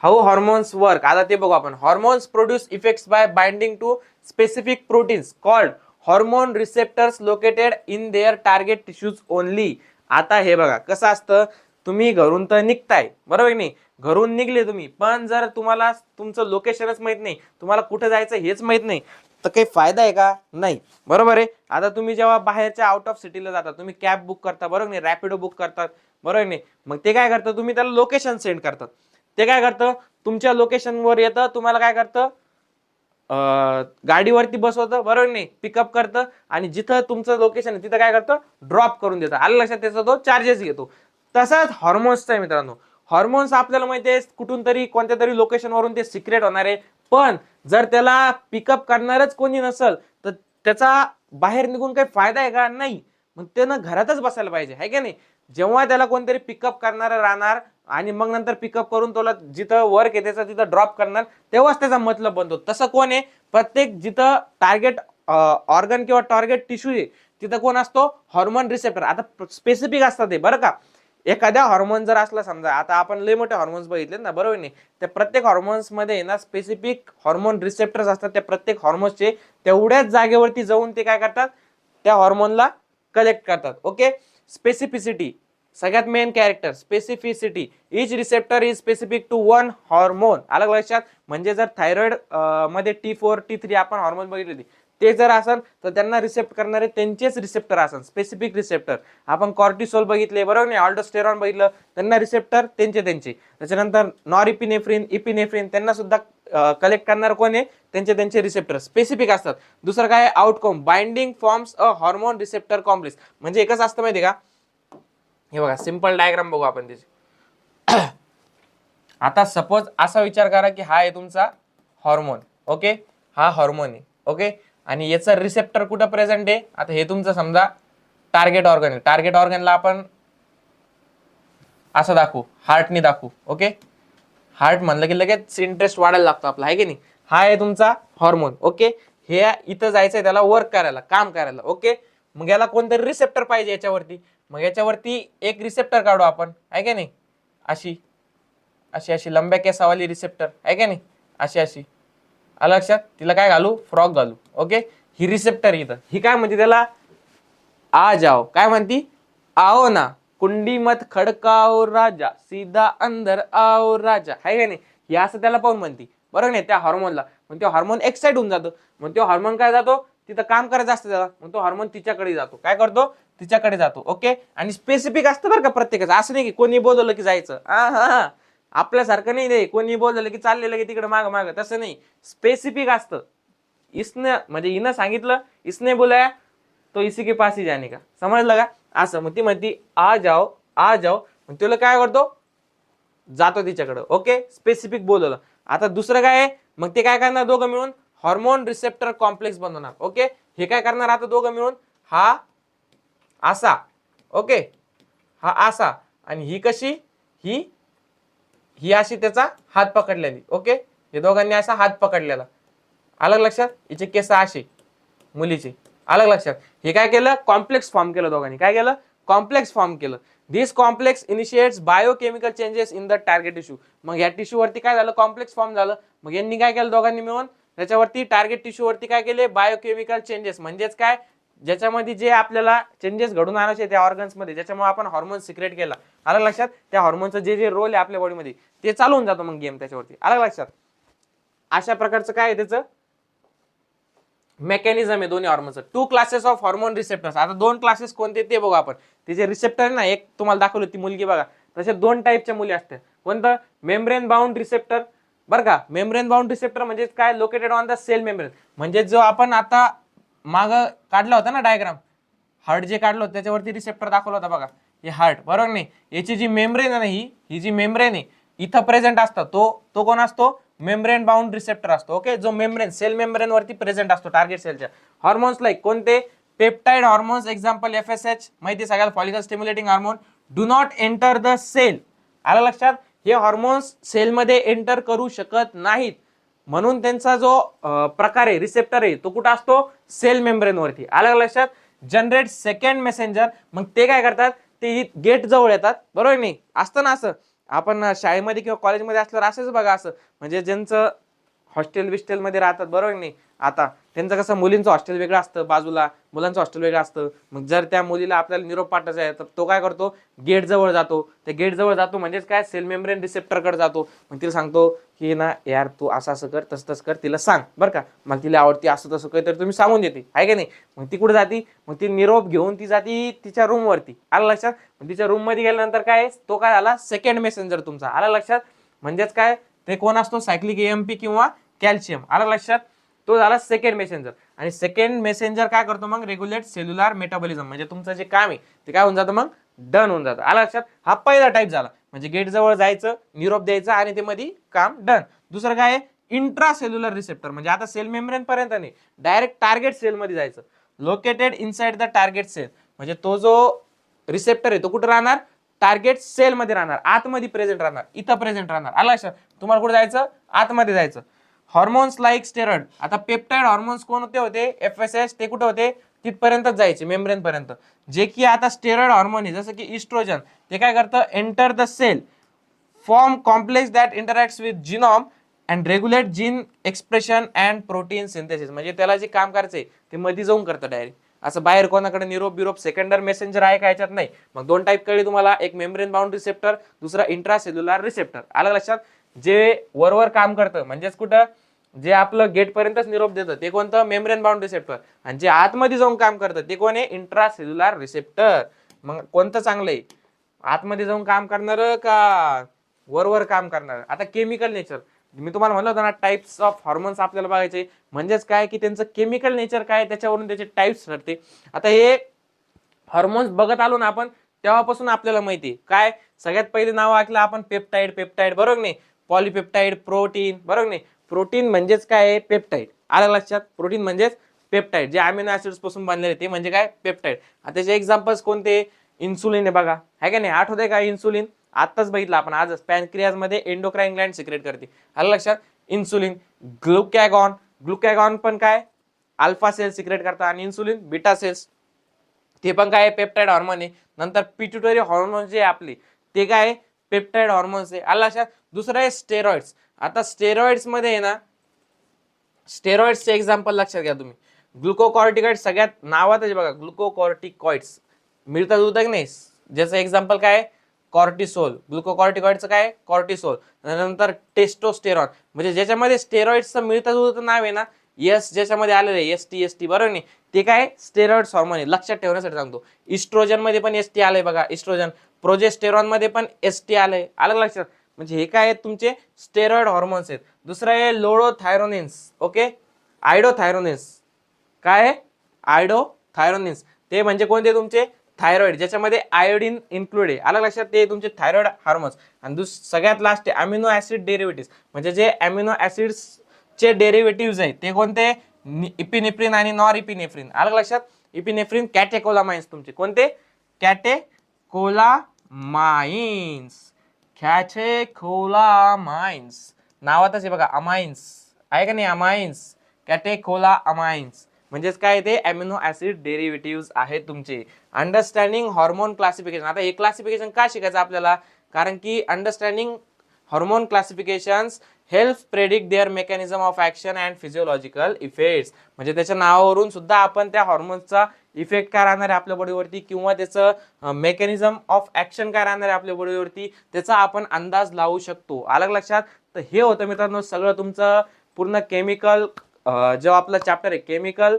How hormones work, आता ते बघू आपण. Hormones produce effects by binding to specific proteins called hormone receptors located in their target tissues only. आता हे बघा कसं असतं, तुम्ही घरून तर निघताय, बरोबर नाही? घरून निघले तुम्ही, पण जर तुम्हाला तुमचं लोकेशनच माहित नाही, तुम्हाला कुठे जायचं हेच माहित नाही, तर काही फायदा आहे का? नाही, बरोबर आहे? आता तुम्ही जेव्हा बाहेरच्या आउट ऑफ सिटीला जाता, तुम्ही कॅब बुक करता, बरोबर नाही? रॅपिडो बुक करतात, बरोबर नाही? मग ते काय करतं? तुम्ही त्याला लोकेशन सेंड करतात. ते काय करतं? तुमच्या लोकेशनवर येतं, तुम्हाला काय करतं? गाडीवरती बसवतं, बरोबर नाही? पिकअप करतं आणि जिथं तुमचं लोकेशन आहे तिथं काय करतं? ड्रॉप करून देतं. आलं लक्षात? त्याचा तो चार्जेस घेतो. तसाच हॉर्मोन्सचा आहे मित्रांनो. हॉर्मोन्स आपल्याला माहिती आहे कुठून तरी कोणत्या तरी लोकेशन वरून ते सिक्रेट होणार आहे, पण जर त्याला पिकअप करणारच कोणी नसल तर त्याचा बाहेर निघून काही फायदा आहे का? नाही. मग त्यानं घरातच बसायला पाहिजे, आहे का नाही? जेव्हा त्याला कोणतरी पिकअप करणार राहणार आणि मग नंतर पिकअप करून तुला जिथं वर्क आहे त्याचं तिथं ड्रॉप करणार, तेव्हाच त्याचा मतलब बनतो. तसं कोण आहे? प्रत्येक जिथं टार्गेट ऑर्गन किंवा टार्गेट टिश्यू आहे तिथं कोण असतो, हॉर्मोन रिसेप्टर. आता स्पेसिफिक असतात ते बरं का. एखाद्या हॉर्मोन जर असला समजा, आता आपण लय मोठे हॉर्मोन्स बघितले ना, बरोबर नाही, त्या प्रत्येक हॉर्मोन्स मध्ये ना स्पेसिफिक हॉर्मोन रिसेप्टर्स असतात. त्या प्रत्येक हॉर्मोन्सचे तेवढ्याच जागेवरती जाऊन ते काय करतात, त्या हॉर्मोनला कलेक्ट करतात. ओके. स्पेसिफिसिटी, सगळ्यात main character specificity. Each receptor is specific to one hormone. अलग लक्षात. म्हणजे जर थायरॉइड मध्ये T4 T3 आपण हॉर्मोन बघितले होते, ते जर असेल तर त्यांना रिसेप्ट करणारे त्यांचेच रिसेप्टर असेल, स्पेसिफिक रिसेप्टर. आपण कॉर्टिसोल बघितले, बरोबर नाही, ऑल्डोस्टेरॉन बघितलं, त्यांना रिसेप्टर त्यांचे. त्याच्यानंतर नॉरइपिनेफ्रिन, इपिनेफ्रिन, त्यांना सुद्धा कलेक्ट करणार कोण आहे, त्यांचे रिसेप्टर स्पेसिफिक असतात. दुसरं काय, outcome binding forms a hormone receptor complex. म्हणजे एकच असतं माहिती का, हे बघा सिंपल डायग्राम बघू आपण त्याची. आता सपोज असा विचार करा की हा आहे तुमचा हॉर्मोन. ओके. हा हॉर्मोन आहे. ओके. आणि याचा रिसेप्टर कुठं प्रेझेंट आहे, आता हे तुमचं समजा टार्गेट ऑर्गन आहे. टार्गेट ऑर्गनला आपण असं दाखवू, हार्टनी दाखवू. ओके. हार्ट म्हणलं की लगेच इंटरेस्ट वाढायला लागतो आपला, आहे की नाही. हा आहे तुमचा हॉर्मोन. ओके. हे इथं जायचंय त्याला वर्क करायला, काम करायला. ओके. मग याला कोणतरी रिसेप्टर पाहिजे याच्यावरती. मग याच्यावरती एक रिसेप्टर काढू आपण, आहे की नाही, अशी अशी अशी लंब्या केसावाली रिसेप्टर, आहे का नाही, अशी आलं लक्षात. तिला काय घालू, फ्रॉक घालू. ओके. ही रिसेप्टर इथं, ही काय म्हणते त्याला, आ जाओ. काय म्हणती, आओ ना, कुंडी मत खडकाओ राजा, सीधा अंदर आओ राजा, आहे का नाही. हे असं त्याला पाहून म्हणती, बरोबर नाही, त्या हॉर्मोनला. मग तो हॉर्मोन एक्साइट होऊन जातो. मग तो हॉर्मोन काय जातो, तिथं काम करायचं असतं त्याला. मग तो हॉर्मोन तिच्याकडे जातो. काय करतो, तिच्याकडे जातो. ओके. आणि स्पेसिफिक असतं बरं का प्रत्येकाचं, असं नाही की कोणी बोलवलं की जायचं. हा आपल्यासारखं नाही रे, कोणी बोलवलं की चाललेलं की तिकडे माग तसं नाही. स्पेसिफिक असतं. इसने म्हणजे हिनं सांगितलं, इसने बोलाया तो इसी के पास ही जाने का, समजलं का. असं मग ती म्हणती आ जाओ आ जाओ, मग तुला काय करतो, जातो तिच्याकडं. ओके. स्पेसिफिक बोलवलं. आता दुसरं काय आहे, मग ते काय करणार, दोघं मिळून हॉर्मोन रिसेप्टर कॉम्प्लेक्स बनवणार. ओके. हे काय करणार आता दोघं मिळून, हा असा, ओके, हा असा, आणि ही कशी, ही ही अशी त्याचा हात पकडलेली. ओके. हे दोघांनी असा हात पकडलेला. अलग लक्षात. हिचे केस असे, मुलीचे. अलग लक्षात. हे काय केलं, कॉम्प्लेक्स फॉर्म केलं दोघांनी. काय केलं, कॉम्प्लेक्स फॉर्म केलं. This complex initiates biochemical changes in the target tissue. मग या टिश्यू वरती काय झालं, कॉम्प्लेक्स फॉर्म झालं. मग यांनी काय केलं दोघांनी मिळून, त्याच्यावरती टार्गेट टिश्यू वरती काय केले, बायोकेमिकल चेंजेस. म्हणजेच काय, ज्याच्यामध्ये जे आपल्याला चेंजेस घडून आणायचे त्या ऑर्गन्स मध्ये, ज्याच्यामुळे आपण हॉर्मोन सिक्रेट केला. अलग लक्षात. त्या हॉर्मोनचं जे रोल आहे आपल्या बॉडीमध्ये, ते चालू होऊन जातो मग गेम त्याच्यावरती. अलग लक्षात. अशा प्रकारचं काय आहे त्याचं मेकॅनिझम आहे दोन्ही हॉर्मोनचं. Two classes of hormone receptors. आता दोन क्लासेस कोणते ते बघू आपण. तिचे रिसेप्टर ना, एक तुम्हाला दाखवलं ती मुलगी बघा, तसे दोन टाईपच्या मुली असतात. कोणतं, मेम्ब्रेन बाउंड रिसेप्टर. बरं का. मेम्ब्रेन बाउंड रिसेप्टर म्हणजे काय, located on the cell membrane. म्हणजे जो आपण आता माग काढला होता ना डायग्राम, हार्ट जे काढलं होतं त्याच्यावरती रिसेप्टर दाखवला होता बघा, हे हार्ट, बरोबर नाही. याची जी मेम्ब्रेन आहे ना, ही जी मेम्ब्रेन आहे इथं प्रेझेंट असतं, तो कोण असतो, मेम्ब्रेन बाउंड रिसेप्टर असतो. ओके. जो मेम्ब्रेन सेल मेम्ब्रेन वरती प्रेझेंट असतो टार्गेट सेलच्या. हॉर्मोन्स लाईक कोणते, पेप्टाइड हॉर्मोन्स, एक्झाम्पल FSH, माहिती सगळ्याला, follicle stimulating hormone, do not enter the cell. आलं लक्षात. हे हॉर्मोन्स सेलमध्ये एंटर करू शकत नाहीत. म्हणून त्यांचा जो प्रकार आहे, रिसेप्टर आहे, तो कुठं असतो, सेल मेम्ब्रेन वरती. आलं लक्षात. Generate second messenger. मग ते काय करतात, ते गेट जवळ येतात, बरोबर नाही, असतं ना असं. आपण शाळेमध्ये किंवा कॉलेजमध्ये असल्यावर असंच बघा, असं म्हणजे ज्यांचं हॉस्टेल बिस्टेलमध्ये राहतात, बरोबर नाही, आता त्यांचं कसं, मुलींचं हॉस्टेल वेगळं असतं बाजूला, मुलांचं हॉस्टेल वेगळं असतं. मग जर त्या मुलीला आपल्याला निरोप पाठवायचा आहे तर तो काय करतो, गेट जवळ जातो. त्या गेट जवळ जातो म्हणजेच काय, सेल मेम्ब्रेन रिसेप्टरकडे जातो. मग तिला सांगतो की ना यार तू असं असं कर, तसं तसं कर, तिला सांग बरं का, मला तिला आवडती, असं तसं काही तर तुम्ही सांगून देते, आहे का नाही. मग ती कुठे जाती, मग ती निरोप घेऊन ती जाती तिच्या रूम वरती. आलं लक्षात. तिच्या रूम मध्ये गेल्यानंतर काय, तो काय झाला, सेकंड मेसेंजर तुमचा. आलं लक्षात. म्हणजेच काय, ते कोण असतो, सायक्लिक AMP किंवा कॅल्शियम. आलं लक्षात. तो झाला सेकंड मेसेंजर. आणि सेकंड मेसेंजर काय करतो मग, रेग्युलेट सेल्युलर मेटाबॉलिझम. म्हणजे तुमचं जे काम आहे ते काय होऊन जातं, मग डन होऊन जातं. आलं लक्षात. हा पहिला टाईप झाला, म्हणजे गेट जवळ जायचं, निरोप द्यायचा आणि ते मध्ये काम डन. दुसरं काय आहे, इंट्रा सेल्युलर रिसेप्टर. म्हणजे आता सेल मेम्ब्रेन पर्यंत नाही, डायरेक्ट टार्गेट सेल मध्ये जायचं. Located inside the target cell. म्हणजे तो जो रिसेप्टर आहे तो कुठे राहणार, टार्गेट सेल मध्ये राहणार, आतमध्ये प्रेझेंट राहणार, इथं प्रेझेंट राहणार. आलं लक्षात. तुम्हाला कुठे जायचं, आतमध्ये जायचं. Hormones like steroid. आता पेप्टाइड हॉर्मोन्स कोण होते FSH, ते कुठे होते, तिथपर्यंतच जायचे मेम्ब्रेन पर्यंत. जे की आता स्टेरॉइड हॉर्मोन आहे जसं की इस्ट्रोजन, ते काय करतं, enter the cell, form complex that interacts with genome and regulate gene expression and protein synthesis. म्हणजे त्याला जे काम करायचंय ते मध्ये जाऊन करतं डायरेक्ट. असं बाहेर कोणाकडे निरोप बिरोप सेकंडर मेसेंजर आहे का याच्यात नाही. मग दोन टाईप कळली तुम्हाला, एक मेम्ब्रेन बाउंड रिसेप्टर, दुसरा इंट्रासेल्युलर रिसेप्टर. आलं लक्षात. जे वरवर काम करतं म्हणजेच कुठं, जे आपलं गेट पर्यंतच निरोप देतं ते कोणतं, मेम्ब्रेन बाउंड रिसेप्टर. आणि जे आतमध्ये जाऊन काम करतं ते कोण आहे, इंट्रासेल्युलर रिसेप्टर. मग कोणतं चांगलं आहे, आतमध्ये जाऊन काम करणार का वरवर काम करणार. आता केमिकल नेचर, मी तुम्हाला म्हणलं होतं ना, टाइप्स ऑफ हॉर्मोन्स आपल्याला बघायचे. म्हणजेच काय की त्यांचं केमिकल नेचर काय, त्याच्यावरून त्याचे टाइप्स ठरते. आता हे हॉर्मोन्स बघत आलो ना आपण, तेव्हापासून आपल्याला माहिती काय, सगळ्यात पहिले नाव ऐकलं आपण पेप्टाइड. पेप्टाइड बरोबर नाही, पॉलीपेप्टाइड, प्रोटीन बरोबर नाही. प्रोटीन म्हणजेच काय आहे, पेप्टाइड. आलं लक्षात. प्रोटीन म्हणजेच पेप्टाइड, जे अमिनो ऍसिड्स पासून बनलेले ते म्हणजे काय, पेप्टाइड. आता त्याचे एक्झाम्पल्स कोणते, इन्सुलिन आहे बघा, आहे का नाही, आठवतंय का इन्सुलिन, आत्ताच बघितलं आपण आजच, पॅनक्रियाज मध्ये एंडोक्राइन ग्लँड सिक्रेट करते. आलं लक्षात. इन्सुलिन. ग्लुकॅगॉन, ग्लुकॅगॉन पण काय, अल्फा सेल्स सिक्रेट करतात, आणि इन्सुलिन बीटा सेल्स, ते पण काय पेप्टाइड हॉर्मोन आहे. नंतर पिट्युटरी हॉर्मोन जे आपले, ते काय पेप्टाइड हॉर्मोन्स आहे. आलं लक्षात. दुसरं आहे स्टेरॉइड्स. आता स्टेरॉइड्स मध्ये आहे ना, स्टेरॉइड्सचे एक्झाम्पल लक्षात घ्या तुम्ही. ग्लुकोकॉर्टिकॉइड सगळ्यात नावात आहे बघा, ग्लुकोकॉर्टिकॉइड्स मिळतात होतं की नाही. ज्याचं एक्झाम्पल काय, कॉर्टिसोल. ग्लुकोकॉर्टिकॉइडचं काय, कॉर्टिसोल. नंतर टेस्टोस्टेरॉन, म्हणजे ज्याच्यामध्ये स्टेरॉइड्सचं मिळतं होतं नाव आहे ना, यस, ज्याच्यामध्ये आलेलं आहे एस टी बरोबर नाही, ते काय स्टेरॉइड्स हॉर्मोन आहे. लक्षात ठेवण्यासाठी सांगतो. इस्ट्रोजन मध्ये पण एस आलंय बघा, इस्ट्रोजन. प्रोजेस्टेरॉन मध्ये पण एस आलंय. आलं लक्षात. म्हणजे हे काय आहेत, तुमचे स्टेरॉइड हॉर्मोन्स आहेत. दुसरं आहे लोडोथायरोनिन्स. ओके, आयडोथायरोनिन्स. काय आहे, आयडोथायरोनिन्स. ते म्हणजे कोणते, तुमचे थायरॉइड, ज्याच्यामध्ये आयोडीन इन्क्लूड आहे. आलं लक्षात. ते तुमचे थायरॉइड हार्मोन्स. आणि सगळ्यात लास्ट आहे अमिनो ऍसिड डेरिव्हेटिव्ह, म्हणजे जे अमिनो ऍसिड्स चे डेरिव्हेटिव्ह आहेत ते कोणते, इपिनेफ्रिन आणि नॉर इपिनेफ्रिन. आलं लक्षात. इपिनेफ्रिन, कॅटेकोलामाइन्स. तुमचे कोणते, कॅटेकोलामाइन्स. कॅटेकोलामाइन्स नावातच आहे बघा, अमाइन्स आहे का नाही, अमाइन्स, कॅटेकोला अमाइन्स. म्हणजेच काय, ते अमिनो ऍसिड डेरिव्हेटिव्ह आहेत तुमचे. Understanding hormone classification. आता हे क्लासिफिकेशन का शिकायचं आपल्याला, कारण की understanding hormone classifications help predict their mechanism of action and physiological effects. म्हणजे त्याच्या नावावरून सुद्धा आपण त्या हॉर्मोन्सचा इफेक्ट काय राहणार आहे आपल्या बॉडीवरती, किंवा त्याचं मेकॅनिझम ऑफ ऍक्शन काय राहणार आहे आपल्या बॉडीवरती, त्याचा आपण अंदाज लावू शकतो. अलग लक्षात. तर हे होतं मित्रांनो सगळं तुमचं पूर्ण केमिकल, जो आपला चॅप्टर आहे केमिकल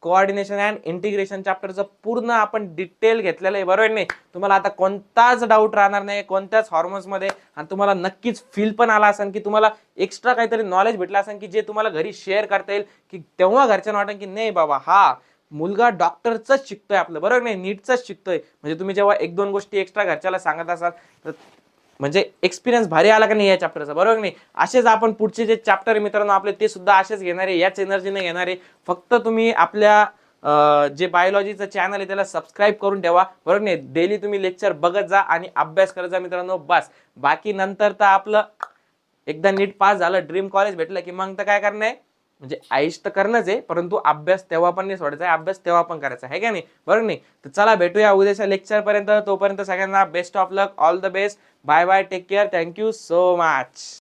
कोऑर्डिनेशन अँड इंटिग्रेशन चॅप्टरचं पूर्ण आपण डिटेल घेतलेलं आहे. बरोबर नाही, तुम्हाला आता कोणताच डाऊट राहणार नाही कोणत्याच हॉर्मोन्स मध्ये. आणि तुम्हाला नक्कीच फील पण आला असेल की तुम्हाला एक्स्ट्रा काहीतरी नॉलेज भेटलं असेल की जे तुम्हाला घरी शेअर करता येईल, की तेव्हा घरच्यांना वाटेल की नाही बाबा हा मुलगा डॉक्टरच शिकतोय आपलं, बरोबर नाही, नीटच शिकतोय. म्हणजे तुम्ही जेव्हा एक दोन गोष्टी एक्स्ट्रा घरच्याला सांगत असाल तर म्हणजे एक्सपिरियन्स भारी आला का नाही या चॅप्टरचा, बरोबर नाही. असेच आपण पुढचे जे चॅप्टर मित्रांनो आपले ते सुद्धा असेच घेणार आहे, याच एनर्जीने घेणार आहे. फक्त तुम्ही आपल्या जे बायोलॉजीचं चॅनल आहे त्याला सबस्क्राईब करून ठेवा, बरोबर नाही. डेली तुम्ही लेक्चर बघत जा आणि अभ्यास करत जा मित्रांनो, बस. बाकी नंतर तर आपलं एकदा नीट पास झालं, ड्रीम कॉलेज भेटलं की मग तर काय करणं आहे, म्हणजे आयुष तर करणंच आहे, परंतु अभ्यास तेव्हा पण नाही सोडायचा आहे, अभ्यास तेव्हा पण करायचा आहे का नाही, बरोबर नाही. तर चला भेटूया उद्याच्या लेक्चर पर्यंत. तोपर्यंत सगळ्यांना best of luck, all the best, bye bye, take care, thank you so much.